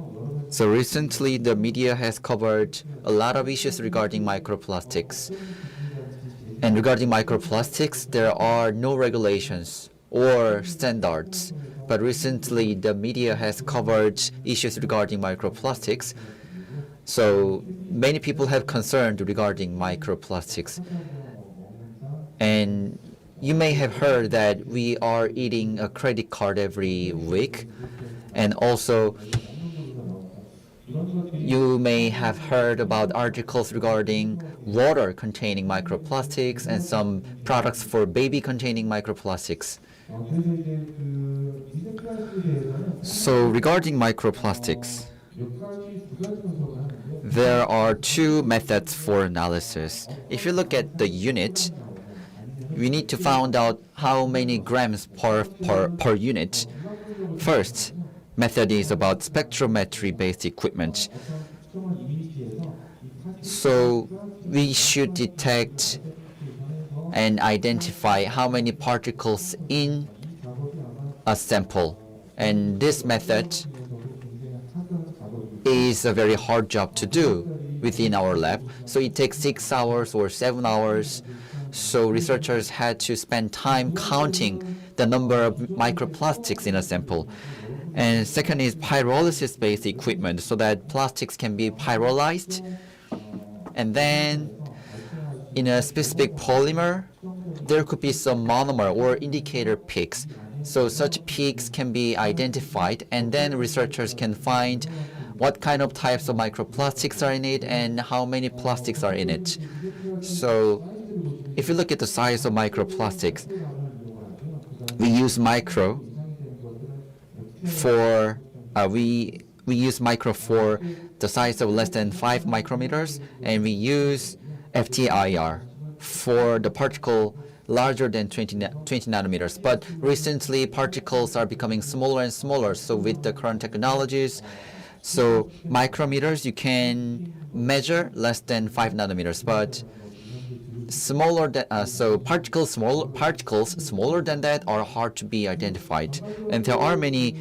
Speaker 1: So recently, the media has covered a lot of issues regarding microplastics. And regarding microplastics, there are no regulations or standards. But recently, the media has covered issues regarding microplastics. So many people have concerned regarding microplastics. And you may have heard that we are eating a credit card every week. And also, you may have heard about articles regarding water containing microplastics and some products for baby containing microplastics. So regarding microplastics, there are two methods for analysis. If you look at the unit, we need to find out how many grams per unit. First method is about spectrometry-based equipment. So we should detect and identify how many particles in a sample. And this method is a very hard job to do within our lab. So it takes 6 hours or 7 hours. So researchers had to spend time counting the number of microplastics in a sample. And second is pyrolysis-based equipment so that plastics can be pyrolyzed. And then in a specific polymer, there could be some monomer or indicator peaks. So such peaks can be identified, and then researchers can find what kind of types of microplastics are in it and how many plastics are in it. So if you look at the size of microplastics, we use micro for we use micro for the size of less than 5 micrometers, and we use FTIR for the particle larger than 20 nanometers. But recently, particles are becoming smaller and smaller. So with the current technologies, so micrometers, you can measure less than 5 nanometers, but smaller than so particles smaller than that are hard to be identified. And there are many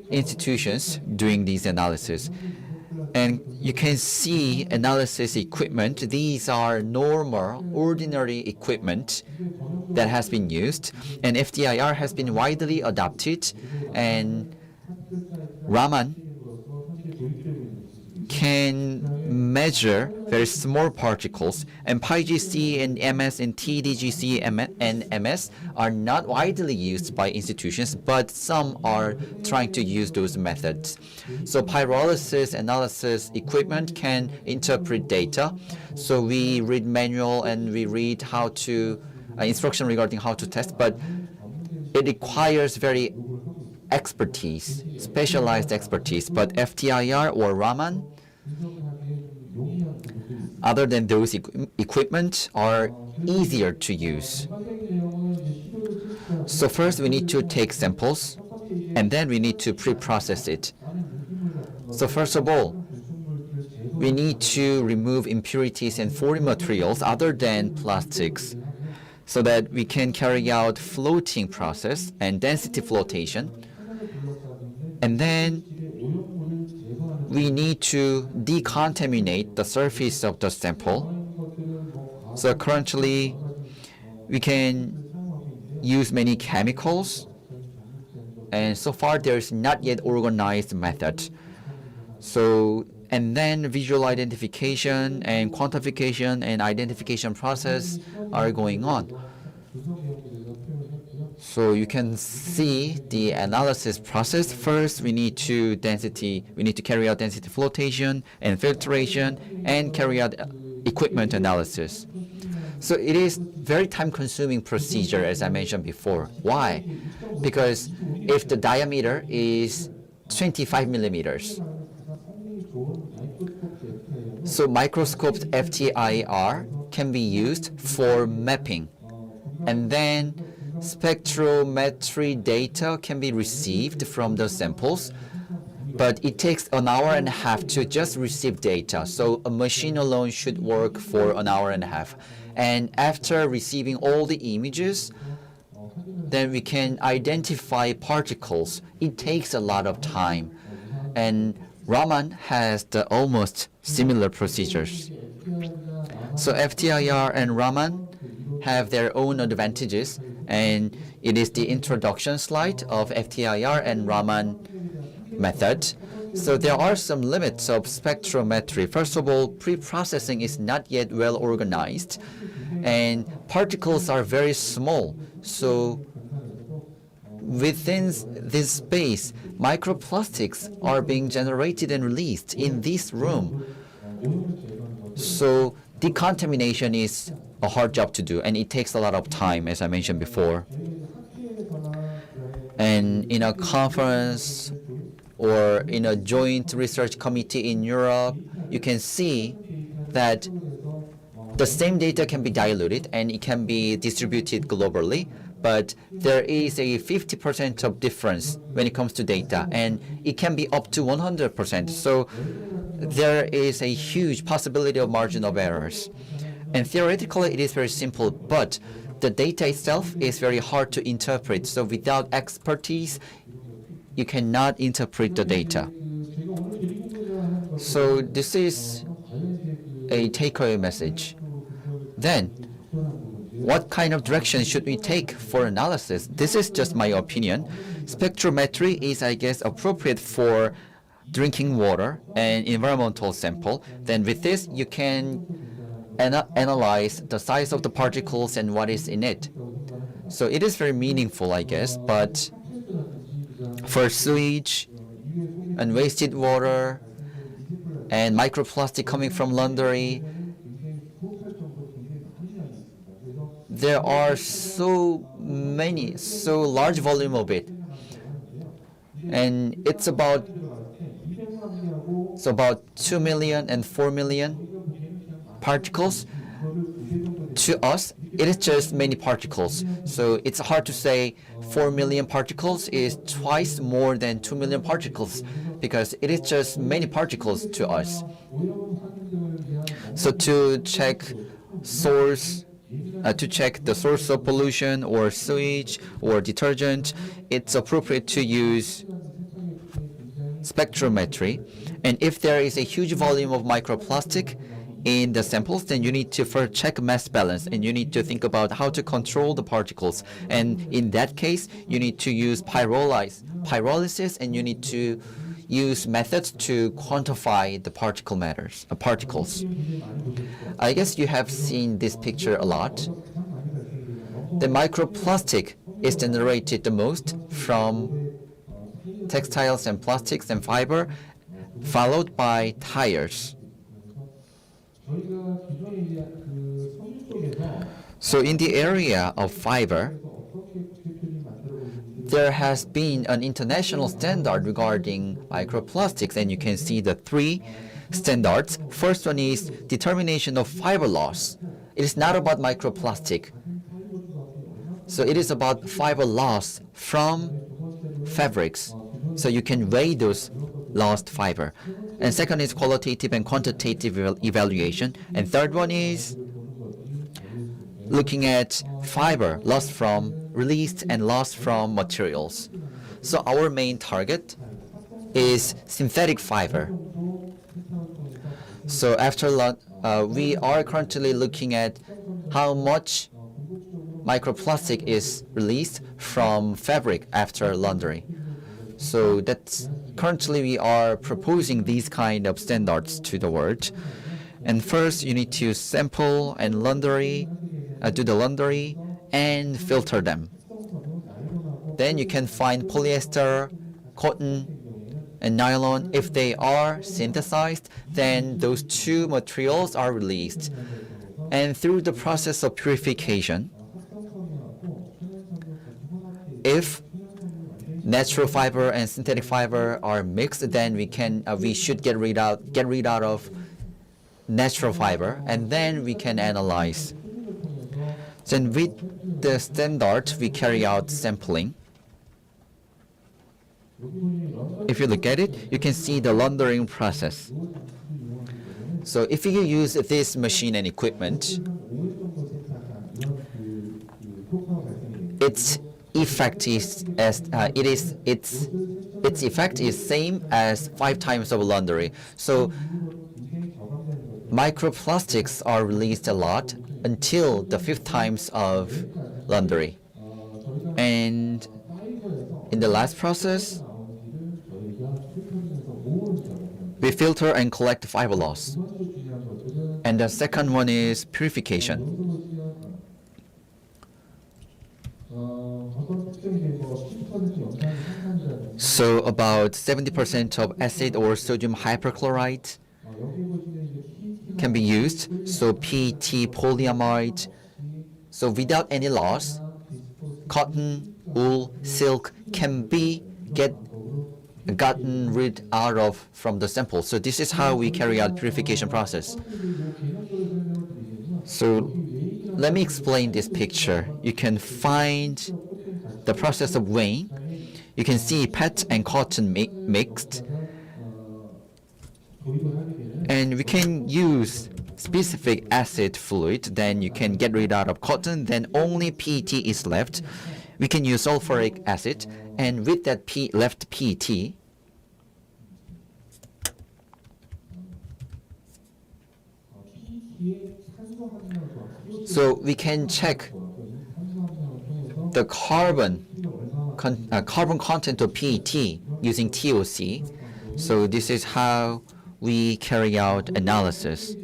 Speaker 1: institutions doing these analysis. And you can see analysis equipment. These are normal, ordinary equipment that has been used. And FTIR has been widely adopted. And Raman can measure very small particles, and PyGC and MS and TDGC and MS are not widely used by institutions, but some are trying to use those methods. So pyrolysis analysis equipment can interpret data. So we read manual and we read how to instruction regarding how to test, but it requires very expertise, specialized expertise. But FTIR or Raman, other than those equipment, are easier to use. So first we need to take samples, and then we need to pre-process it. So first of all, we need to remove impurities and foreign materials other than plastics so that we can carry out floating process and density flotation. And then we need to decontaminate the surface of the sample. So currently, we can use many chemicals, and so far there's not yet organized method. So, and then visual identification and quantification and identification process are going on. So you can see the analysis process. First, we need to carry out density flotation and filtration and carry out equipment analysis. So it is very time-consuming procedure, as I mentioned before. Why? Because if the diameter is 25 millimeters, so microscoped FTIR can be used for mapping, and then spectrometry data can be received from the samples, but it takes an hour and a half to just receive data. So a machine alone should work for an hour and a half. And after receiving all the images, then we can identify particles. It takes a lot of time. And Raman has the almost similar procedures. So FTIR and Raman have their own advantages, and it is the introduction slide of FTIR and Raman method. So there are some limits of spectrometry. First of all, pre-processing is not yet well organized, and particles are very small. So within this space, microplastics are being generated and released in this room. So decontamination is a hard job to do, and it takes a lot of time, as I mentioned before. And in a conference or in a joint research committee in Europe, you can see that the same data can be diluted and it can be distributed globally, but there is a 50% of difference when it comes to data, and it can be up to 100%. So there is a huge possibility of margin of errors. And theoretically, it is very simple, but the data itself is very hard to interpret. So without expertise, you cannot interpret the data. So this is a takeaway message. Then, what kind of direction should we take for analysis? This is just my opinion. Spectrometry is, I guess, appropriate for drinking water and environmental sample. Then with this, you can analyze the size of the particles and what is in it. So it is very meaningful, I guess, but for sewage and wasted water and microplastic coming from laundry, there are so large volume of it. And it's about 2 million and 4 million particles. To us, it is just many particles. So it's hard to say 4 million particles is twice more than 2 million particles because it is just many particles to us. So to check the source of pollution or sewage or detergent, it's appropriate to use spectrometry. And if there is a huge volume of microplastic in the samples, then you need to first check mass balance and you need to think about how to control the particles. And in that case, you need to use pyrolysis and you need to use methods to quantify the particles. I guess you have seen this picture a lot. The microplastic is generated the most from textiles and plastics and fiber, followed by tires. So in the area of fiber, there has been an international standard regarding microplastics, and you can see the 3 standards. First one is determination of fiber loss. It is not about microplastic. So it is about fiber loss from fabrics. So you can weigh those lost fiber. And second is qualitative and quantitative evaluation. And third one is looking at fiber lost from released and lost from materials. So our main target is synthetic fiber. So we are currently looking at how much microplastic is released from fabric after laundry. So that's currently we are proposing these kind of standards to the world. And first you need to sample and do the laundry and filter them. Then you can find polyester, cotton, and nylon. If they are synthesized, then those 2 materials are released. And through the process of purification, if natural fiber and synthetic fiber are mixed, then we should get rid out of natural fiber, and then we can analyze. Then with the standard, we carry out sampling. If you look at it, you can see the laundering process. So if you use this machine and equipment, its effect is same as 5 times of laundry. So microplastics are released a lot until the 5th times of laundry. And in the last process, we filter and collect fiber loss. And the second one is purification. So about 70% of acid or sodium hypochlorite can be used. So PET polyamide. So without any loss, cotton, wool, silk can be gotten rid out of from the sample. So this is how we carry out purification process. So let me explain this picture. You can find the process of weighing. You can see PET and cotton mixed. And we can use specific acid fluid, then you can get rid of cotton, then only PET is left. We can use sulfuric acid, and with that left PET, so we can check the carbon content of PET using TOC. So this is how we carry out analysis.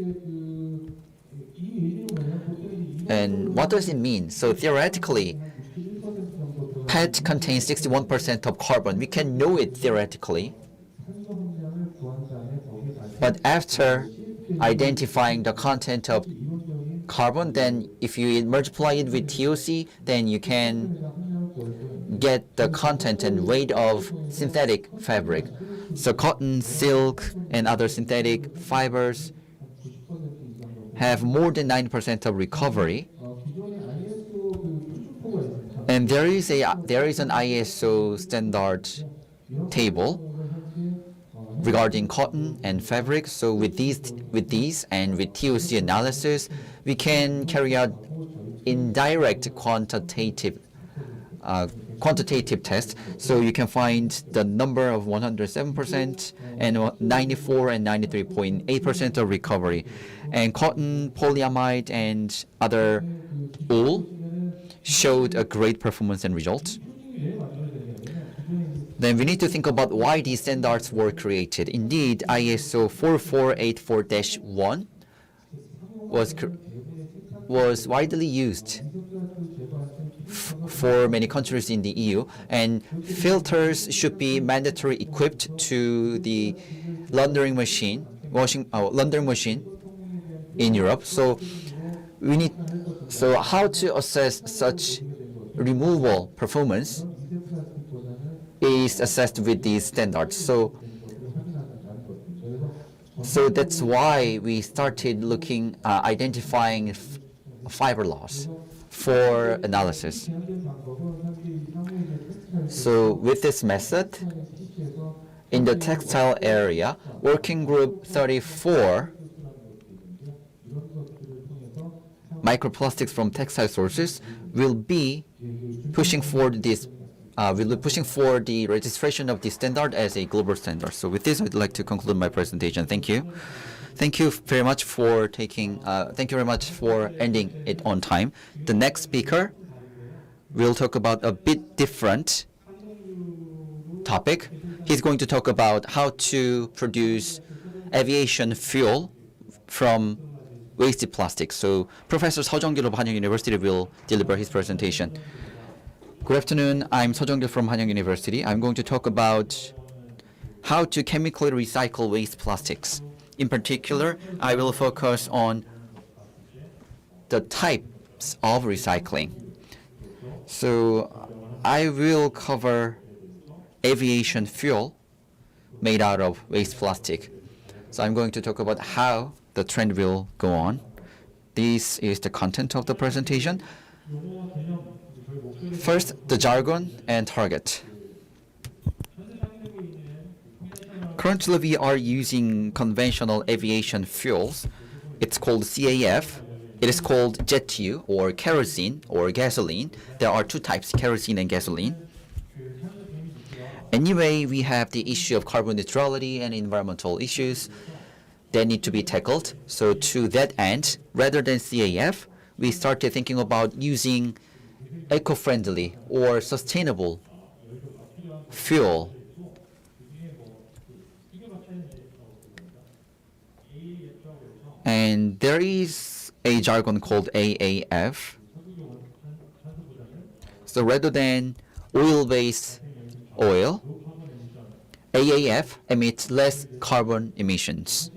Speaker 1: And what does it mean? So theoretically, PET contains 61% of carbon. We can know it theoretically. But after identifying the content of carbon, then if you multiply it with TOC, then you can get the content and weight of synthetic fabric. So cotton, silk, and other synthetic fibers have more than 90% of recovery. And there is an ISO standard table regarding cotton and fabric. So with these and with TOC analysis, we can carry out indirect quantitative test. So you can find the number of 107% and 94 and 93.8% of recovery. And cotton, polyamide, and other wool showed a great performance and results. Then we need to think about why these standards were created. Indeed, ISO 4484-1 was widely used for many countries in the EU, and filters should be mandatory equipped to the laundering machine in Europe. So how to assess such removal performance is assessed with these standards. So that's why we started identifying fiber loss for analysis. So with this method, in the textile area, working group 34, microplastics from textile sources, will be pushing for the registration of the standard as a global standard. So with this, I'd like to conclude my presentation. Thank you. Thank you very much for ending it on time. The next speaker will talk about a bit different topic. He's going to talk about how to produce aviation fuel from wasted plastic. So Professor Seo Jung-gil of Hanyang University will deliver his presentation. Good afternoon. I'm Seo Jung-gil from Hanyang University. I'm going to talk about how to chemically recycle waste plastics. In particular, I will focus on the types of recycling. So I will cover aviation fuel made out of waste plastic. So I'm going to talk about how the trend will go on. This is the content of the presentation. First, the jargon and target. Currently, we are using conventional aviation fuels. It's called CAF. It is called jet fuel or kerosene or gasoline. There are two types, kerosene and gasoline. Anyway, we have the issue of carbon neutrality and environmental issues that need to be tackled. So to that end, rather than CAF, we started thinking about using eco-friendly or sustainable fuel. And there is a jargon called AAF. So rather than oil-based oil, AAF emits less carbon emissions.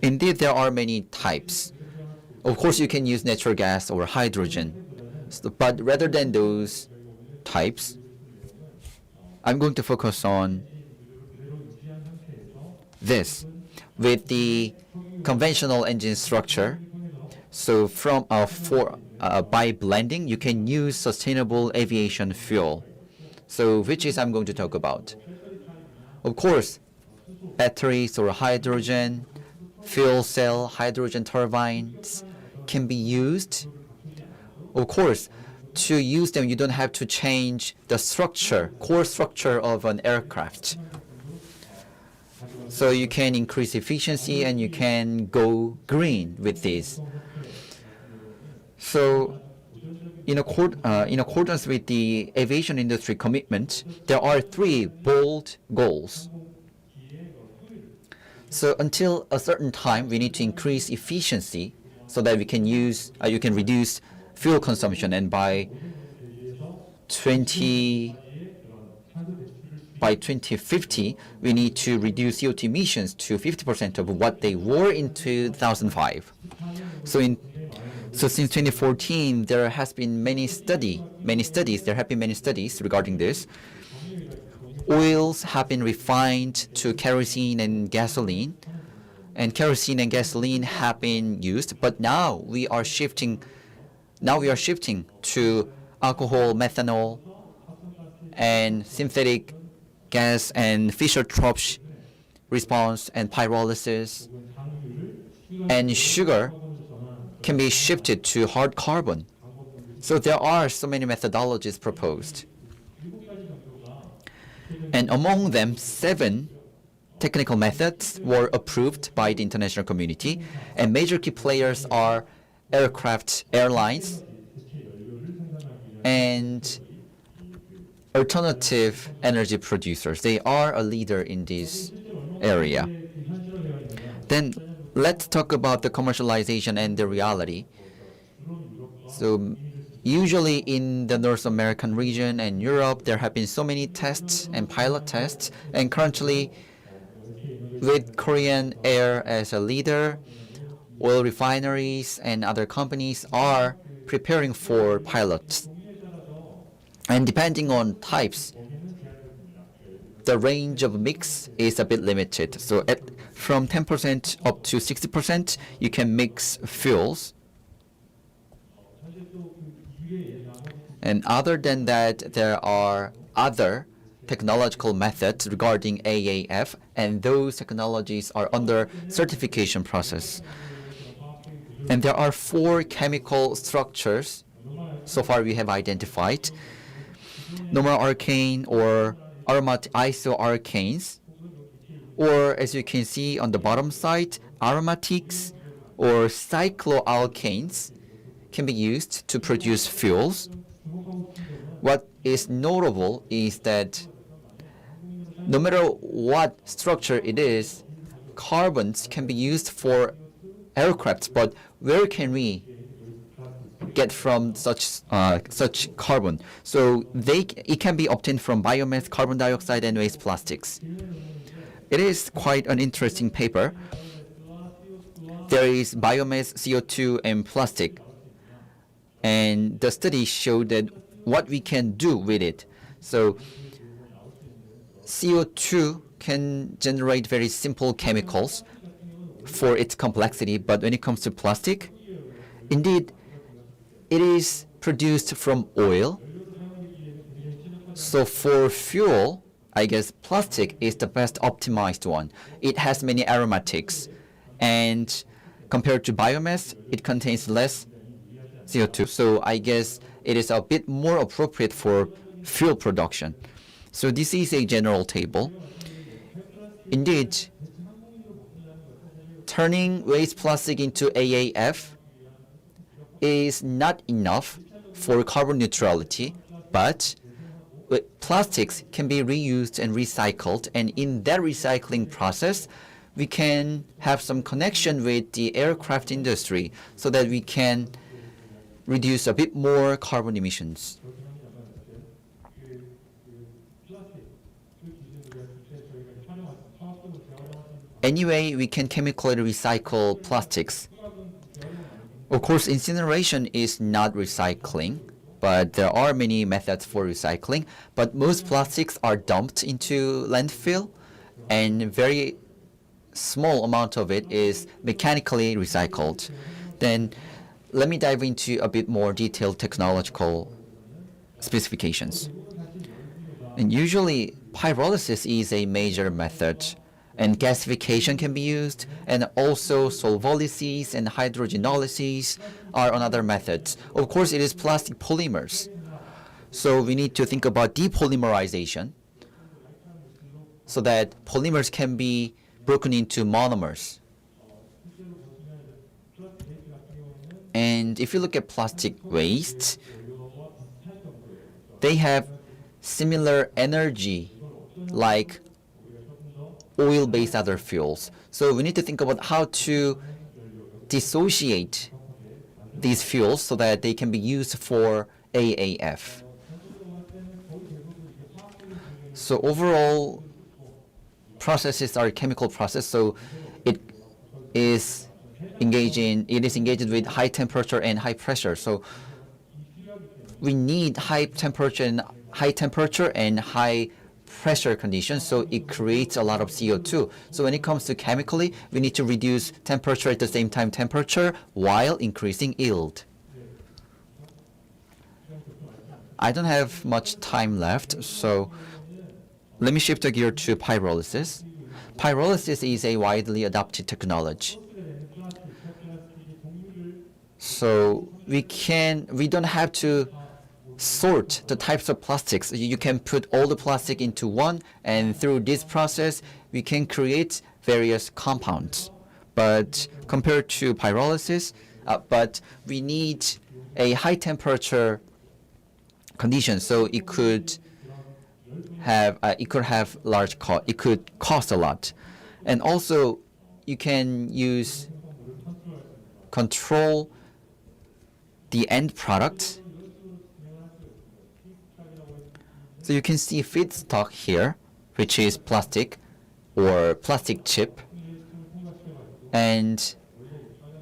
Speaker 1: Indeed, there are many types. Of course, you can use natural gas or hydrogen. But rather than those types, I'm going to focus on this with the conventional engine structure. So by blending, you can use sustainable aviation fuel. So which is I'm going to talk about. Of course, batteries or hydrogen, fuel cell, hydrogen turbines can be used. Of course, to use them, you don't have to change the structure, core structure of an aircraft. So you can increase efficiency and you can go green with this. So in accordance with the aviation industry commitment, there are 3 bold goals. So until a certain time, we need to increase efficiency so that we can you can reduce fuel consumption, and by 2050, we need to reduce CO2 emissions to 50% of what they were in 2005. So since 2014, there has been many studies regarding this. Oils have been refined to kerosene and gasoline, and kerosene and gasoline have been used, but now we are shifting to alcohol, methanol, and synthetic gas and Fischer-Tropsch response and pyrolysis, and sugar can be shifted to hard carbon. So there are so many methodologies proposed. And among them, 7 technical methods were approved by the international community, and major key players are airlines, and alternative energy producers. They are a leader in this area. Then let's talk about the commercialization and the reality. So usually in the North American region and Europe, there have been so many tests and pilot tests, and currently with Korean Air as a leader, oil refineries and other companies are preparing for pilots. And depending on types, the range of mix is a bit limited. So from 10% up to 60%, you can mix fuels. And other than that, there are other technological methods regarding AAF, and those technologies are under certification process. And there are 4 chemical structures so far we have identified: normal arcane or aromatic isoarcanes, or as you can see on the bottom side, aromatics or cycloalkanes can be used to produce fuels. What is notable is that no matter what structure it is, carbons can be used for aircrafts, but where can we get from such carbon? So it can be obtained from biomass, carbon dioxide, and waste plastics. It is quite an interesting paper. There is biomass, CO2, and plastic, and the study showed that what we can do with it. So CO2 can generate very simple chemicals for its complexity, but when it comes to plastic, indeed, it is produced from oil. So for fuel, I guess plastic is the best optimized one. It has many aromatics, and compared to biomass, it contains less CO2. So I guess it is a bit more appropriate for fuel production. So this is a general table. Indeed, turning waste plastic into AAF is not enough for carbon neutrality, but plastics can be reused and recycled, and in that recycling process, we can have some connection with the aircraft industry so that we can reduce a bit more carbon emissions. Anyway, we can chemically recycle plastics. Of course, incineration is not recycling, but there are many methods for recycling. But most plastics are dumped into landfill, and very small amount of it is mechanically recycled. Then let me dive into a bit more detailed technological specifications. And usually, pyrolysis is a major method, and gasification can be used, and also solvolysis and hydrogenolysis are another methods. Of course, it is plastic polymers. So we need to think about depolymerization so that polymers can be broken into monomers. And if you look at plastic waste, they have similar energy like oil-based other fuels. So we need to think about how to dissociate these fuels so that they can be used for AAF. So overall, processes are chemical process, so it is engaged with high temperature and high pressure. So we need high temperature and high pressure conditions, so it creates a lot of CO2. So when it comes to chemically, we need to reduce temperature at the same time temperature while increasing yield. I don't have much time left, so let me shift the gear to pyrolysis. Pyrolysis is a widely adopted technology. So we don't have to sort the types of plastics. You can put all the plastic into one, and through this process, we can create various compounds. But compared to pyrolysis, but we need a high temperature condition, so it could have large cost. It could cost a lot, and also you can control the end product. So you can see feedstock here, which is plastic or plastic chip, and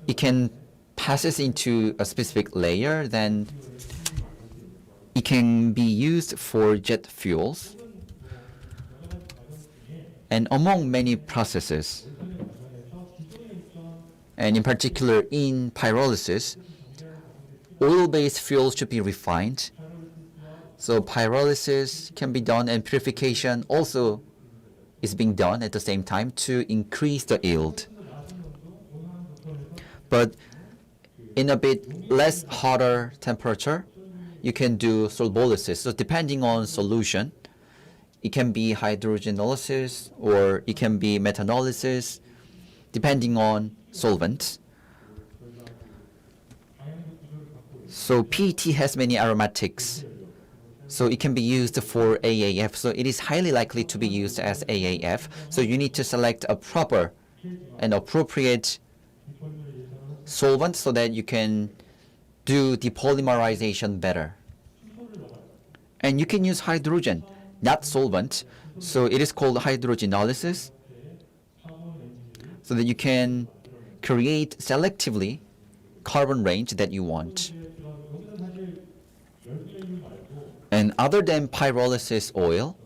Speaker 1: it can passes into a specific layer, then it can be used for jet fuels. And among many processes, and in particular in pyrolysis, oil-based fuels should be refined. So pyrolysis can be done, and purification also is being done at the same time to increase the yield. But in a bit less hotter temperature, you can do solvolysis. So depending on solution, it can be hydrogenolysis or it can be methanolysis, depending on solvents. So PET has many aromatics, so it can be used for AAF. So it is highly likely to be used as AAF. So you need to select a proper and appropriate solvent so that you can do depolymerization better. And you can use hydrogen, not solvent. So it is called hydrogenolysis, so that you can create selectively carbon range that you want. And other than pyrolysis oil,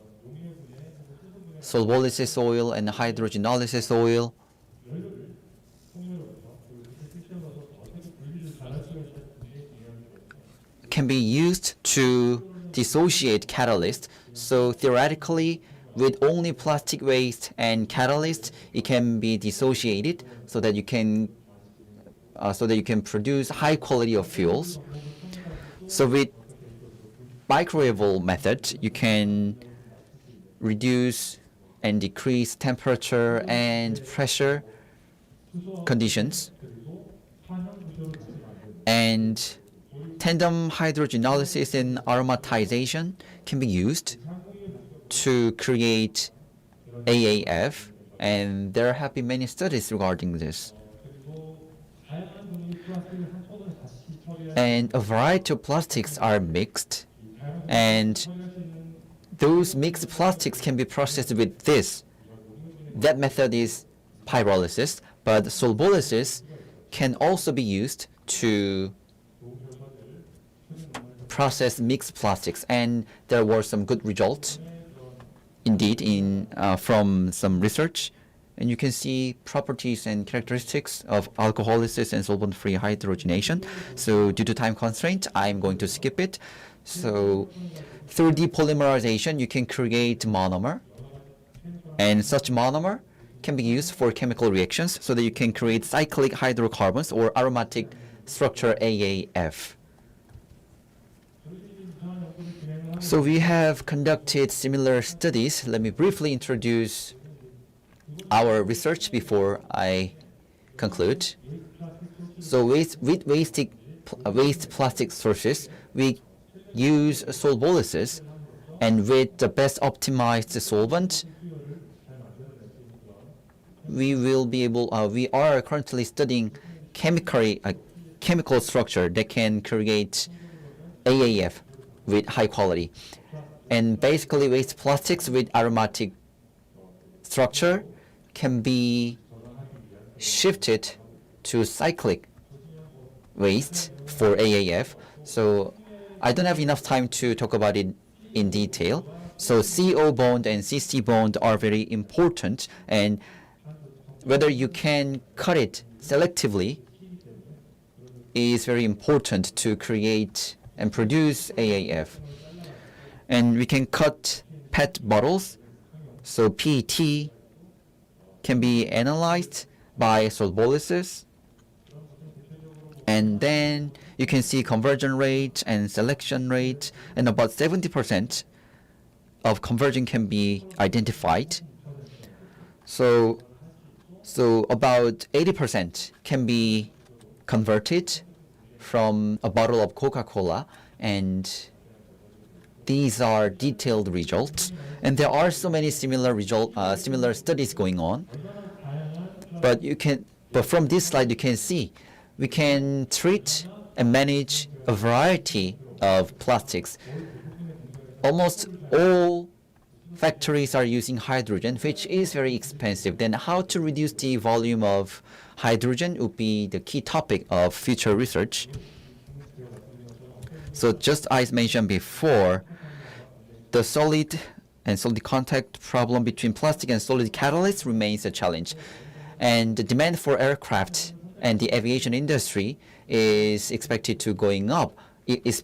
Speaker 1: solvolysis oil, and hydrogenolysis oil, can be used to dissociate catalyst. So theoretically, with only plastic waste and catalyst, it can be dissociated so that you can produce high quality of fuels. So with microwavable method, you can reduce and decrease temperature and pressure conditions. And tandem hydrogenolysis and aromatization can be used to create AAF, and there have been many studies regarding this. And a variety of plastics are mixed, and those mixed plastics can be processed with this. That method is pyrolysis, but solvolysis can also be used to process mixed plastics, and there were some good results indeed from some research. And you can see properties and characteristics of alcoholysis and solvent-free hydrogenation. So due to time constraint, I'm going to skip it. So through depolymerization, you can create monomer, and such monomer can be used for chemical reactions so that you can create cyclic hydrocarbons or aromatic structure AAF. So we have conducted similar studies. Let me briefly introduce our research before I conclude. So with waste plastic sources, we use solubilisis, and with the best optimized solvent, we are currently studying chemical structure that can create AAF with high quality. And basically waste plastics with aromatic structure can be shifted to cyclic waste for AAF. So I don't have enough time to talk about it in detail. So CO bond and CC bond are very important, and whether you can cut it selectively is very important to create and produce AAF. And we can cut PET bottles. So PET can be analyzed by solubilisis. And then you can see conversion rate and selection rate, and about 70% of conversion can be identified. So about 80% can be converted from a bottle of Coca-Cola, and these are detailed results. And there are so many similar studies going on. But from this slide you can see we can treat and manage a variety of plastics. Almost all factories are using hydrogen, which is very expensive. Then how to reduce the volume of hydrogen would be the key topic of future research. So just as mentioned before, the solid and solid contact problem between plastic and solid catalysts remains a challenge. And the demand for aircraft and the aviation industry is expected to going up. Is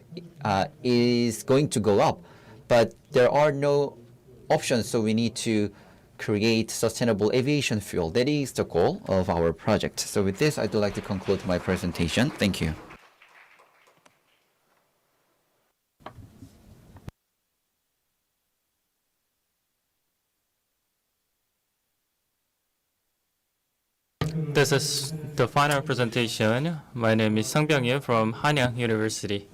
Speaker 1: going to go up, but there are no options, so we need to create sustainable aviation fuel. That is the goal of our project. So with this, I'd like to conclude my presentation. Thank you.
Speaker 2: This is the final presentation. My name is Sang Byung-il from Hanyang University.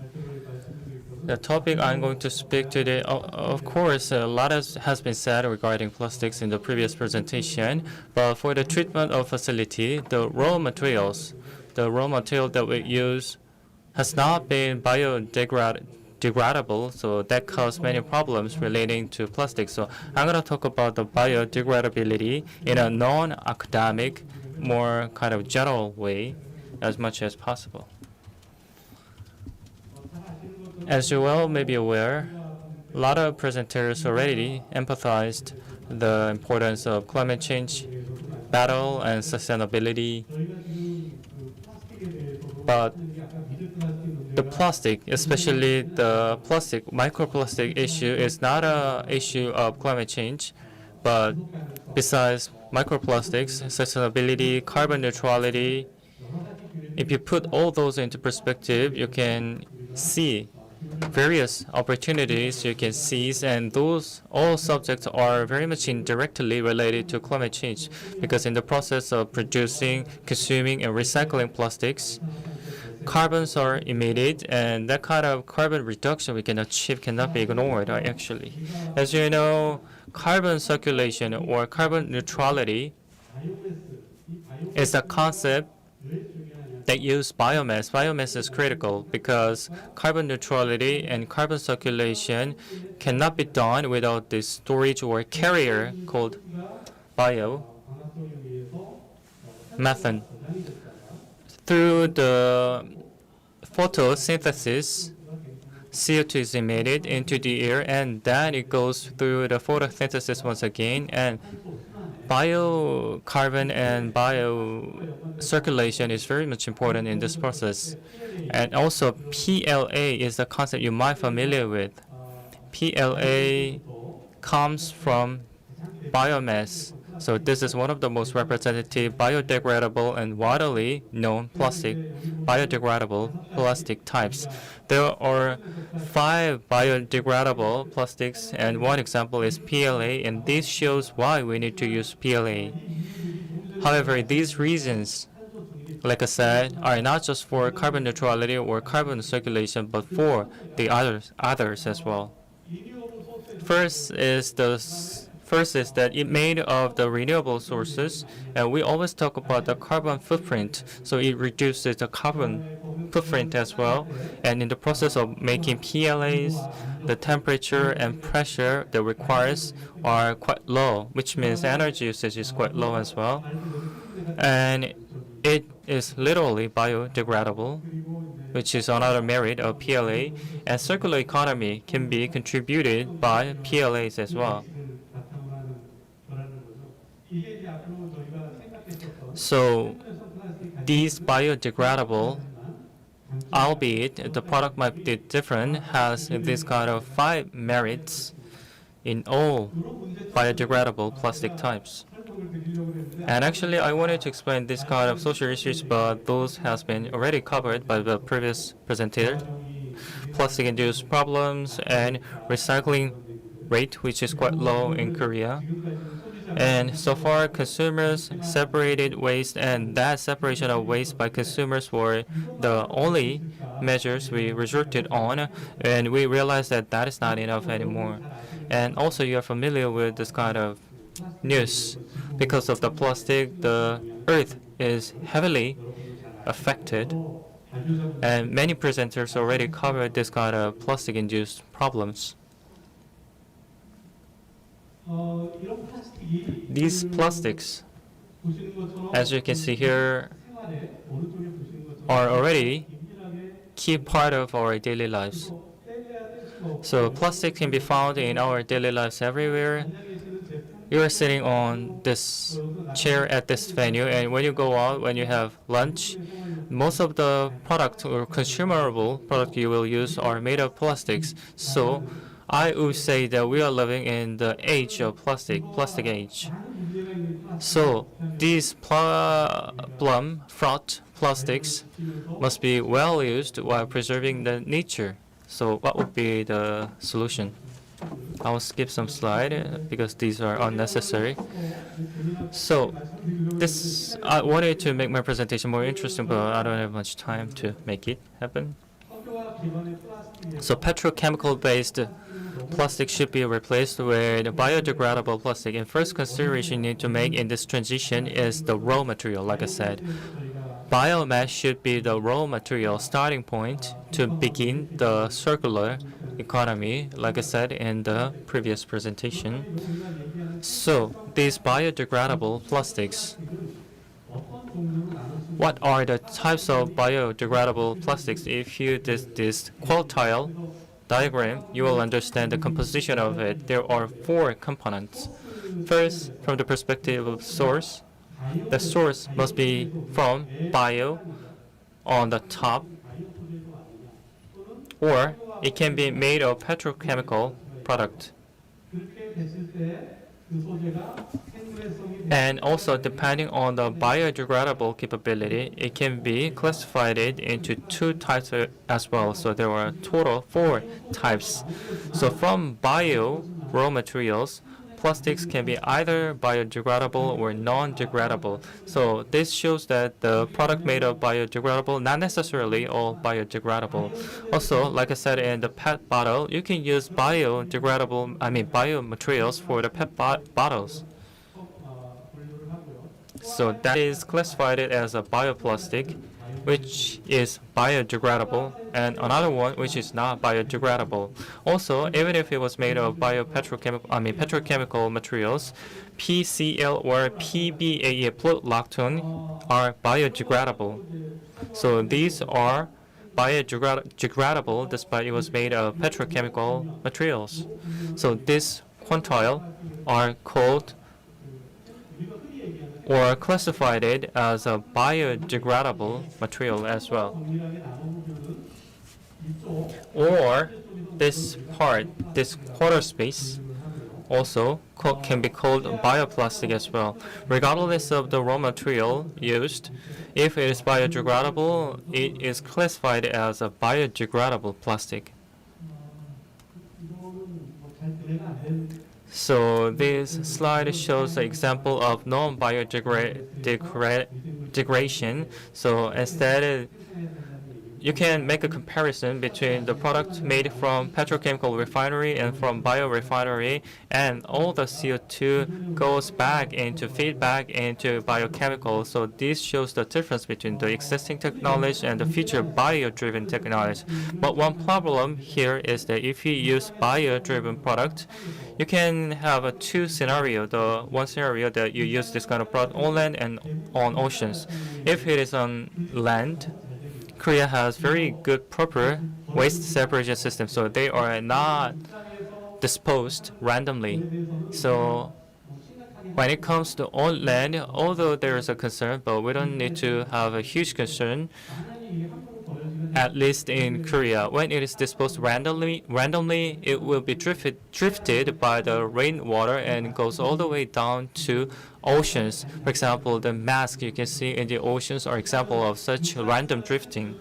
Speaker 2: The topic I'm going to speak today, of course, a lot has been said regarding plastics in the previous presentation, but for the treatment of facility, the raw material that we use has not been biodegradable, so that caused many problems relating to plastic. So I'm going to talk about the biodegradability in a non-academic, more kind of general way as much as possible. As you well may be aware, a lot of presenters already emphasized the importance of climate change, battle, and sustainability. But the plastic, especially the microplastic issue, is not an issue of climate change, but besides microplastics, sustainability, carbon neutrality, if you put all those into perspective, you can see various opportunities you can seize, and those all subjects are very much indirectly related to climate change, because in the process of producing, consuming, and recycling plastics, carbons are emitted, and that kind of carbon reduction we can achieve cannot be ignored, actually. As you know, carbon circulation or carbon neutrality is a concept that use biomass. Biomass is critical because carbon neutrality and carbon circulation cannot be done without this storage or carrier called biomethane. Through the photosynthesis, CO2 is emitted into the air, and then it goes through the photosynthesis once again, and biocarbon and biocirculation is very much important in this process. And also PLA is a concept you might be familiar with. PLA comes from biomass. So this is one of the most representative biodegradable and widely known biodegradable plastic types. There are 5 biodegradable plastics, and one example is PLA, and this shows why we need to use PLA. However, these reasons, like I said, are not just for carbon neutrality or carbon circulation, but for the others as well. First is that it made of the renewable sources, and we always talk about the carbon footprint, so it reduces the carbon footprint as well. And in the process of making PLAs, the temperature and pressure that requires are quite low, which means energy usage is quite low as well. And it is literally biodegradable, which is another merit of PLA, and circular economy can be contributed by PLAs as well. So these biodegradable, albeit the product might be different, has this kind of 5 merits in all biodegradable plastic types. And actually, I wanted to explain this kind of social issues, but those has been already covered by the previous presenter. Plastic-induced problems and recycling rate, which is quite low in Korea. And so far, consumers separated waste, and that separation of waste by consumers were the only measures we resorted on, and we realized that that is not enough anymore. And also, you are familiar with this kind of news. Because of the plastic, the earth is heavily affected, and many presenters already covered this kind of plastic-induced problems. These plastics, as you can see here, are already key part of our daily lives. So plastic can be found in our daily lives everywhere. You are sitting on this chair at this venue, and when you go out, when you have lunch, most of the product or consumable product you will use are made of plastics. So I would say that we are living in the age of plastic age. So these plum-fraught plastics must be well used while preserving the nature. So what would be the solution? I will skip some slide because these are unnecessary. So I wanted to make my presentation more interesting, but I don't have much time to make it happen. So petrochemical-based plastic should be replaced with biodegradable plastic. And first consideration you need to make in this transition is the raw material, like I said. Biomass should be the raw material starting point to begin the circular economy, like I said in the previous presentation. So these biodegradable plastics, what are the types of biodegradable plastics? If you do this quartile diagram, you will understand the composition of it. There are 4 components. First, from the perspective of source, the source must be from bio on the top, or it can be made of petrochemical product. And also, depending on the biodegradable capability, it can be classified into 2 types as well. So there are total 4 types. So from bio raw materials, plastics can be either biodegradable or non-degradable. So this shows that the product made of biodegradable, not necessarily all biodegradable. Also, like I said in the PET bottle, you can use biomaterials for the PET bottles. So that is classified as a bioplastic, which is biodegradable, and another one which is not biodegradable. Also, even if it was made of petrochemical materials, PCl or PBAE, lactone, are biodegradable. So these are biodegradable despite it was made of petrochemical materials. So this quantile are called or classified it as a biodegradable material as well. Or this part, this quarter space, also can be called bioplastic as well. Regardless of the raw material used, if it is biodegradable, it is classified as a biodegradable plastic. So this slide shows the example of non-biodegradation. So instead, you can make a comparison between the product made from petrochemical refinery and from biorefinery, and all the CO2 goes back into feedback into biochemicals. So this shows the difference between the existing technology and the future bio-driven technology. But one problem here is that if you use bio-driven product, you can have two scenarios. The one scenario that you use this kind of product on land and on oceans. If it is on land, Korea has very good proper waste separation system, so they are not disposed randomly. So when it comes to on land, although there is a concern, but we don't need to have a huge concern, at least in Korea. When it is disposed randomly, it will be drifted by the rainwater and goes all the way down to oceans. For example, the mask you can see in the oceans are example of such random drifting.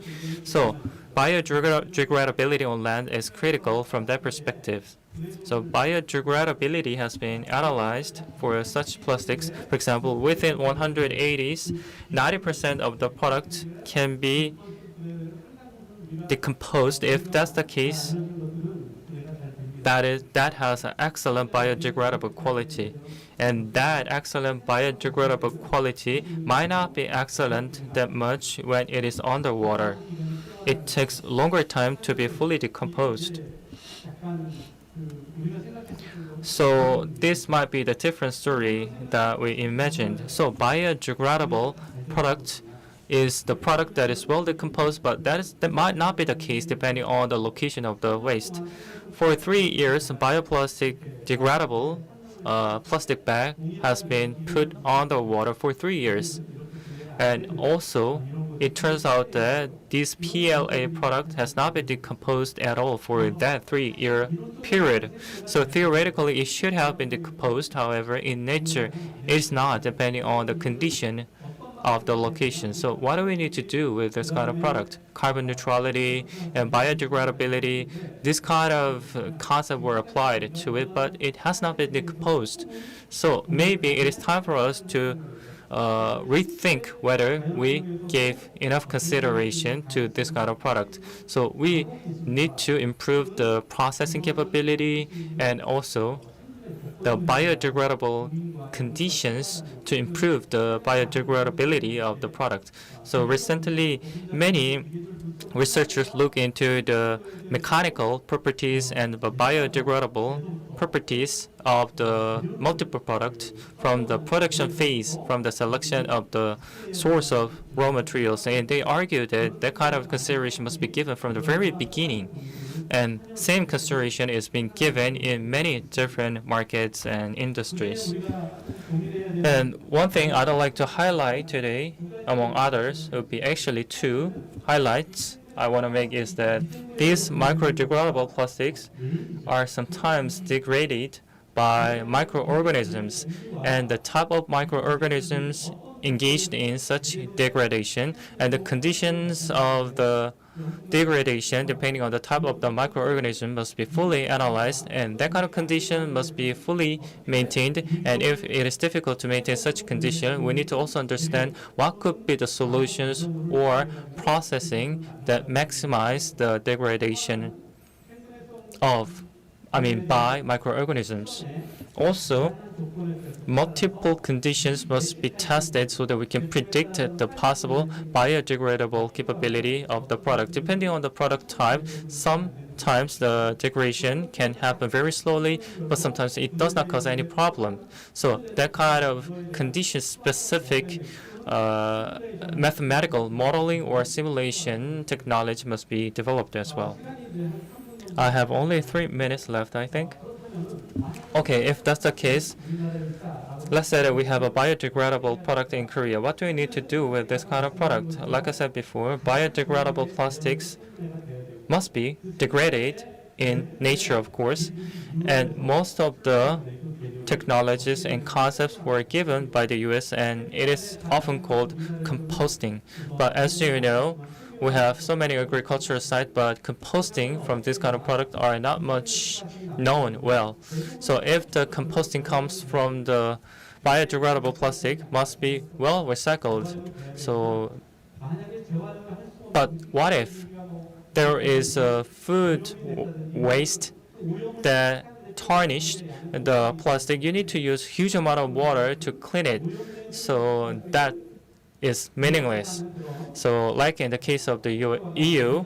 Speaker 2: So biodegradability on land is critical from that perspective. So biodegradability has been analyzed for such plastics. For example, within 180s, 90% of the product can be decomposed. If that's the case, that has an excellent biodegradable quality, and that excellent biodegradable quality might not be excellent that much when it is underwater. It takes longer time to be fully decomposed. So this might be the different story that we imagined. So biodegradable product is the product that is well decomposed, but that might not be the case depending on the location of the waste. For 3 years, bioplastic degradable plastic bag has been put on the water for 3 years. And also, it turns out that this PLA product has not been decomposed at all for that 3-year period. So theoretically, it should have been decomposed. However, in nature, it's not, depending on the condition of the location. So what do we need to do with this kind of product? Carbon neutrality and biodegradability, this kind of concept were applied to it, but it has not been decomposed. So maybe it is time for us to rethink whether we gave enough consideration to this kind of product. So we need to improve the processing capability and also the biodegradable conditions to improve the biodegradability of the product. So recently, many researchers look into the mechanical properties and the biodegradable properties of the multiple product from the production phase, from the selection of the source of raw materials. And they argue that that kind of consideration must be given from the very beginning. And same consideration is being given in many different markets and industries. And one thing I'd like to highlight today, among others, would be actually two highlights I want to make is that these microdegradable plastics are sometimes degraded by microorganisms, and the type of microorganisms engaged in such degradation and the conditions of the degradation, depending on the type of the microorganism, must be fully analyzed, and that kind of condition must be fully maintained. And if it is difficult to maintain such condition, we need to also understand what could be the solutions or processing that maximize the degradation by microorganisms. Also, multiple conditions must be tested so that we can predict the possible biodegradable capability of the product. Depending on the product type, sometimes the degradation can happen very slowly, but sometimes it does not cause any problem. So that kind of condition-specific mathematical modeling or simulation technology must be developed as well. I have only 3 minutes left, I think. Okay, if that's the case, let's say that we have a biodegradable product in Korea. What do we need to do with this kind of product? Like I said before, biodegradable plastics must be degraded in nature, of course, and most of the technologies and concepts were given by the US, and it is often called composting. But as you know, we have so many agricultural sites, but composting from this kind of product are not much known well. So if the composting comes from the biodegradable plastic, must be well recycled. So, but what if there is a food waste that tarnished the plastic? You need to use huge amount of water to clean it. So that is meaningless. So like in the case of the EU,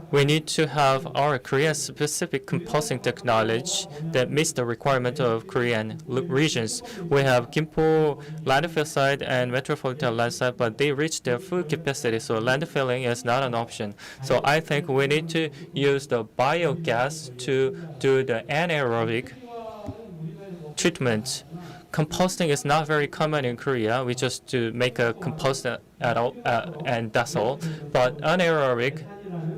Speaker 2: we need to have our Korean-specific composting technology that meets the requirement of Korean regions. We have Gimpo landfill site and metropolitan land site, but they reach their full capacity, so landfilling is not an option. So I think we need to use the biogas to do the anaerobic treatment. Composting is not very common in Korea. We just to make a compost at all, and that's all. But anaerobic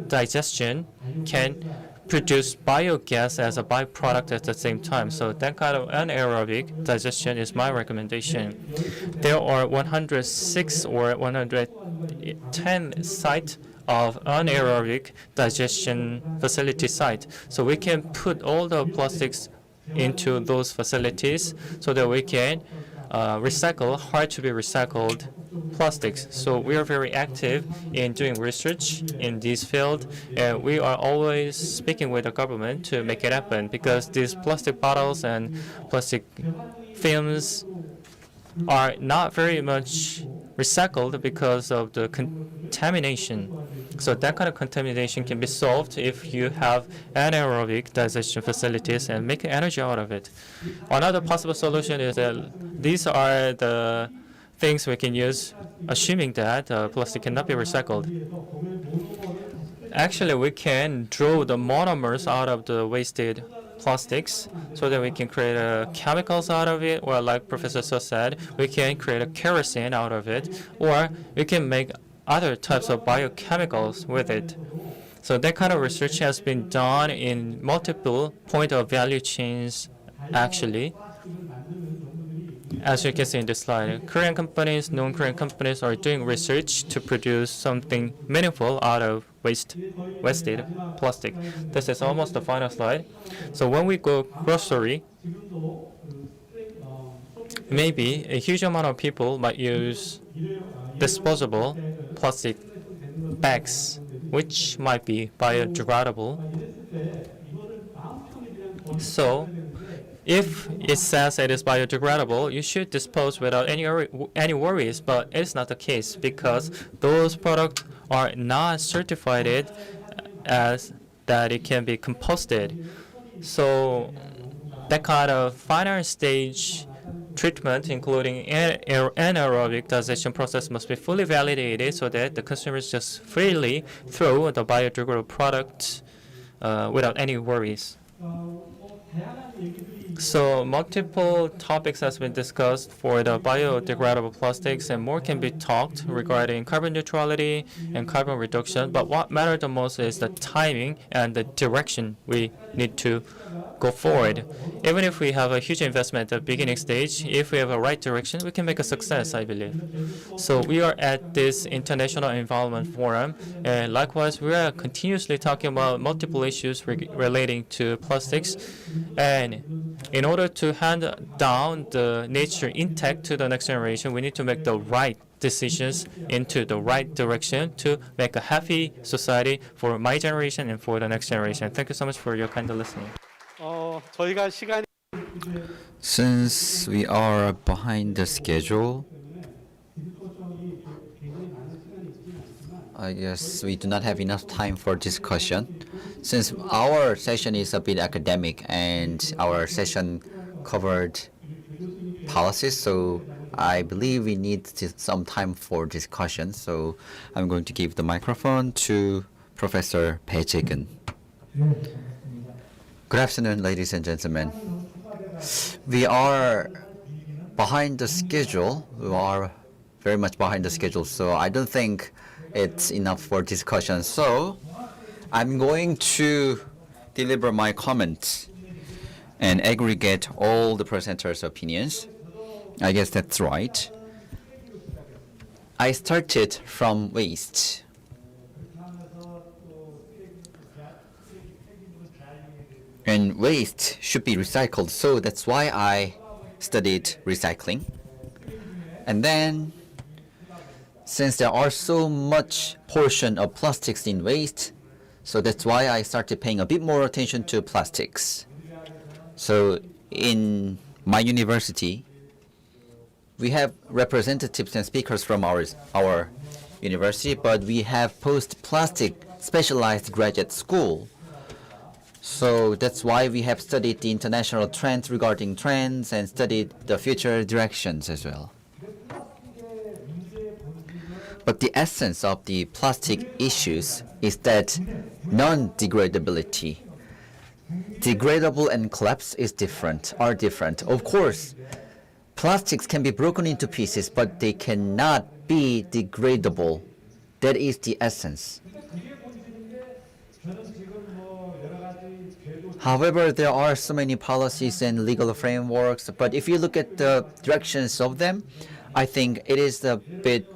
Speaker 2: digestion can produce biogas as a byproduct at the same time. So that kind of anaerobic digestion is my recommendation. There are 106 or 110 sites of anaerobic digestion facility site. So we can put all the plastics into those facilities so that we can recycle hard to be recycled plastics. So we are very active in doing research in this field, and we are always speaking with the government to make it happen, because these plastic bottles and plastic films are not very much recycled because of the contamination. So that kind of contamination can be solved if you have anaerobic digestion facilities and make energy out of it. Another possible solution is that these are the things we can use, assuming that plastic cannot be recycled. Actually, we can draw the monomers out of the wasted plastics so that we can create chemicals out of it, or like Professor So said, we can create a kerosene out of it, or we can make other types of biochemicals with it. So that kind of research has been done in multiple point of value chains, actually. As you can see in this slide, Korean companies, non-Korean companies are doing research to produce something meaningful out of wasted plastic. This is almost the final slide. So when we go grocery, maybe a huge amount of people might use disposable plastic bags, which might be biodegradable. So if it says it is biodegradable, you should dispose without any worries, but it's not the case, because those products are not certified as that it can be composted. So that kind of final stage treatment, including anaerobic digestion process, must be fully validated so that the consumers just freely throw the biodegradable product without any worries. So multiple topics has been discussed for the biodegradable plastics, and more can be talked regarding carbon neutrality and carbon reduction. But what matters the most is the timing and the direction we need to go forward. Even if we have a huge investment at the beginning stage, if we have a right direction, we can make a success, I believe. So we are at this International Environment Forum, and likewise, we are continuously talking about multiple issues relating to plastics. And in order to hand down the nature intact to the next generation, we need to make the right decisions into the right direction to make a happy society for my generation and for the next generation. Thank you so much for your kind listening.
Speaker 4: 저희가 시간이
Speaker 1: Since we are behind the schedule, I guess we do not have enough time for discussion. Since our session is a bit academic and our session covered policies, so I believe we need some time for discussion. So I'm going to give the microphone to Professor Bae Jae-geun. Good afternoon, ladies and gentlemen. We are behind the schedule. We are very much behind the schedule, so I don't think it's enough for discussion. So I'm going to deliver my comments and aggregate all the presenters' opinions. I guess that's right. I started from waste. And waste should be recycled, so that's why I studied recycling. And then, since there are so much portion of plastics in waste, so that's why I started paying a bit more attention to plastics. So in my university, we have representatives and speakers from our university, but we have post-plastic specialized graduate school. So that's why we have studied the international trends regarding trends and studied the future directions as well. But the essence of the plastic issues is that non-degradability. Degradable and collapse are different. Of course, plastics can be broken into pieces, but they cannot be degradable. That is the essence. However, there are so many policies and legal frameworks, but if you look at the directions of them, I think it is a bit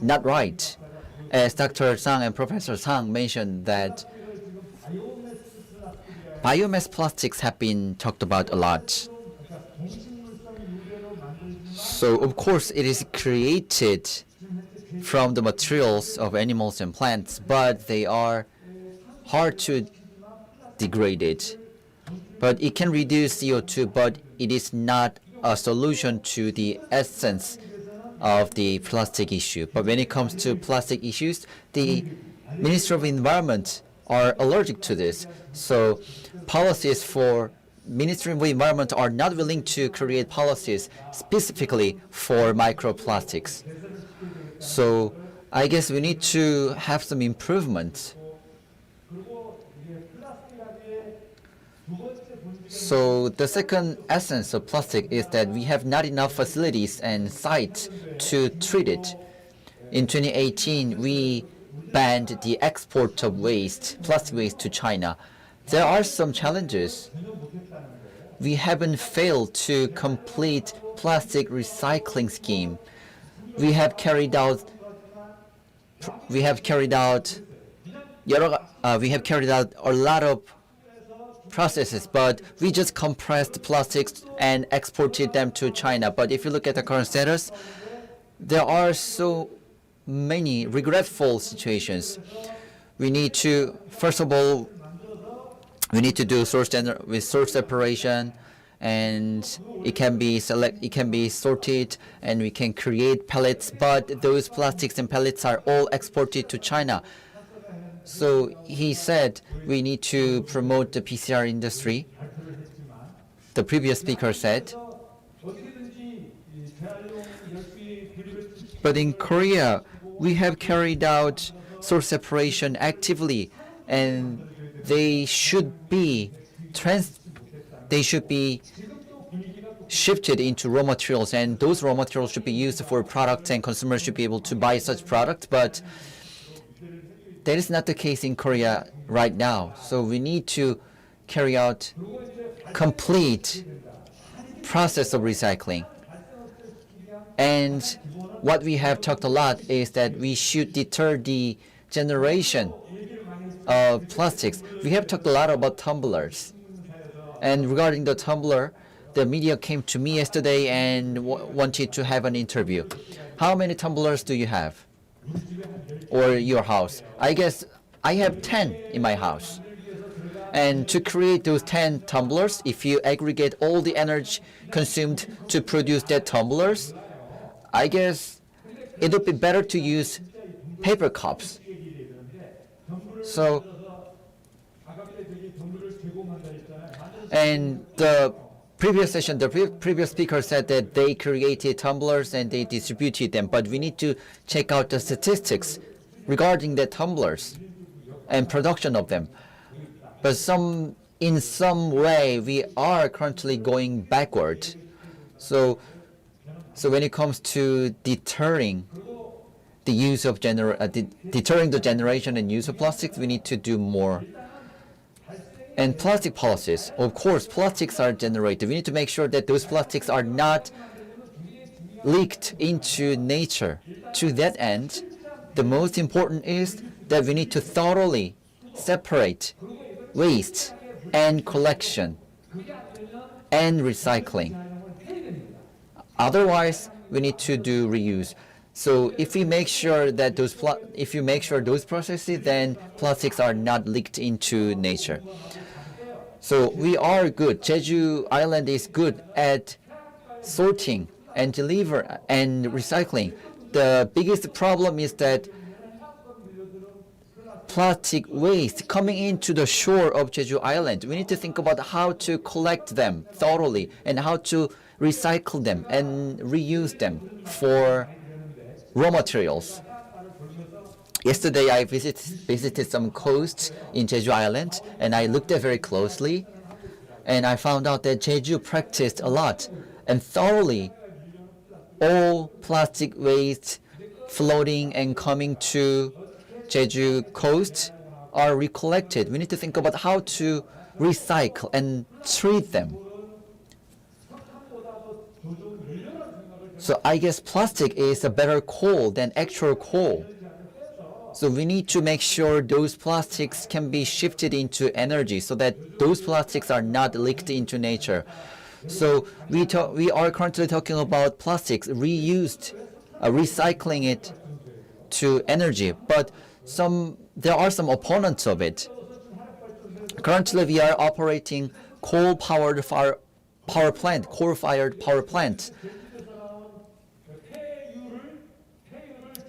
Speaker 1: not right. As Dr. Sang and Professor Sang mentioned that biomass plastics have been talked about a lot. So of course it is created from the materials of animals and plants, but they are hard to degrade. But it can reduce CO2, but it is not a solution to the essence of the plastic issue. But when it comes to plastic issues, the Ministry of Environment are allergic to this. So policies for Ministry of Environment are not willing to create policies specifically for microplastics. So I guess we need to have some improvement. So the second essence of plastic is that we have not enough facilities and sites to treat it. In 2018, we banned the export of plastic waste to China. There are some challenges. We haven't failed to complete plastic recycling scheme. We have carried out a lot of processes, but we just compressed plastics and exported them to China. But if you look at the current status, there are so many regretful situations. We need to, first of all, we need to do source separation, and it can be sorted, and we can create pellets. But those plastics and pellets are all exported to China. So he said we need to promote the PCR industry. The previous speaker said. But in Korea, we have carried out source separation actively, and they should be shifted into raw materials, and those raw materials should be used for products, and consumers should be able to buy such products. But that is not the case in Korea right now. So we need to carry out complete process of recycling. And what we have talked a lot is that we should deter the generation of plastics. We have talked a lot about tumblers. And regarding the tumbler, the media came to me yesterday and wanted to have an interview. How many tumblers do you have? Or your house? I guess I have 10 in my house. And to create those 10 tumblers, if you aggregate all the energy consumed to produce that tumblers, I guess it would be better to use paper cups. So, and the previous session, the previous speaker said that they created tumblers and they distributed them, but we need to check out the statistics regarding the tumblers and production of them. But in some way, we are currently going backward. So when it comes to deterring the use of deterring the generation and use of plastics, we need to do more. And plastic policies. Of course, plastics are generated. We need to make sure that those plastics are not leaked into nature. To that end, the most important is that we need to thoroughly separate waste and collection and recycling. Otherwise, we need to do reuse. So if we make sure that those processes, then plastics are not leaked into nature. So we are good. Jeju Island is good at sorting and deliver and recycling. The biggest problem is that plastic waste coming into the shore of Jeju Island. We need to think about how to collect them thoroughly and how to recycle them and reuse them for raw materials. Yesterday, I visited some coasts in Jeju Island, and I looked at very closely, and I found out that Jeju practiced a lot and thoroughly all plastic waste floating and coming to Jeju coast are recollected. We need to think about how to recycle and treat them. So I guess plastic is a better coal than actual coal. So we need to make sure those plastics can be shifted into energy so that those plastics are not leaked into nature. So we are currently talking about plastics reused, recycling it to energy, but there are some opponents of it. Currently, we are operating coal-fired power plant.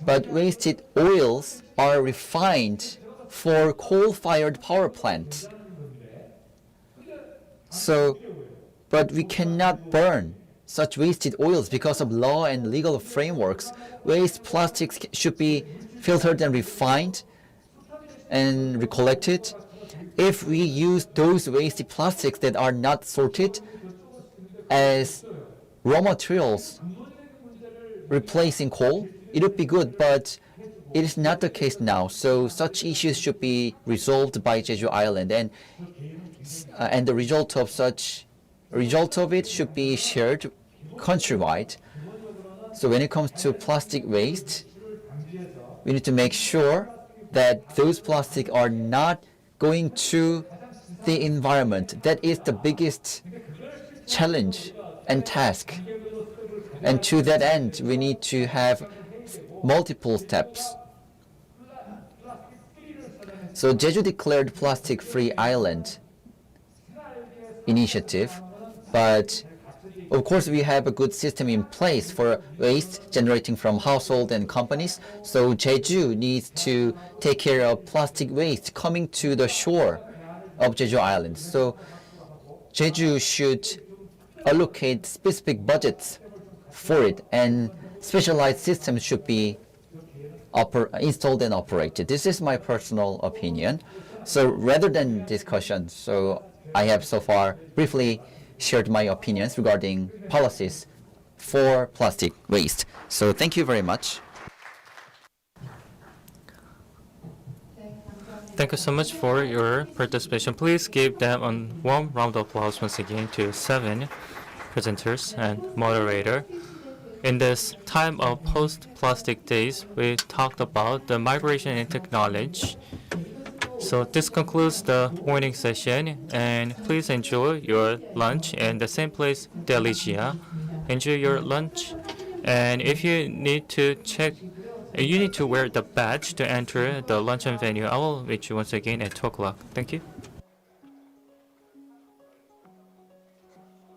Speaker 1: But wasted oils are refined for coal-fired power plants. But we cannot burn such wasted oils because of law and legal frameworks. Waste plastics should be filtered and refined and recollected. If we use those wasted plastics that are not sorted as raw materials replacing coal, it would be good, but it is not the case now. So such issues should be resolved by Jeju Island, and the result of it should be shared countrywide. So when it comes to plastic waste, we need to make sure that those plastics are not going to the environment. That is the biggest challenge and task. And to that end, we need to have multiple steps. So Jeju declared plastic-free island initiative, but of course we have a good system in place for waste generating from household and companies. So Jeju needs to take care of plastic waste coming to the shore of Jeju Island. So Jeju should allocate specific budgets for it, and specialized systems should be installed and operated. This is my personal opinion. So rather than discussion, so I have so far briefly shared my opinions regarding policies for plastic waste. So thank you very much.
Speaker 2: Thank you so much for your participation. Please give them a warm round of applause once again to 7 presenters and moderator. In this time of post-plastic days, we talked about the migration in technology. So this concludes the morning session, and please enjoy your lunch in the same place, Delicia. Enjoy your lunch, and if you need to wear the badge to enter the luncheon venue. I will meet you once again at 2 o'clock. Thank you.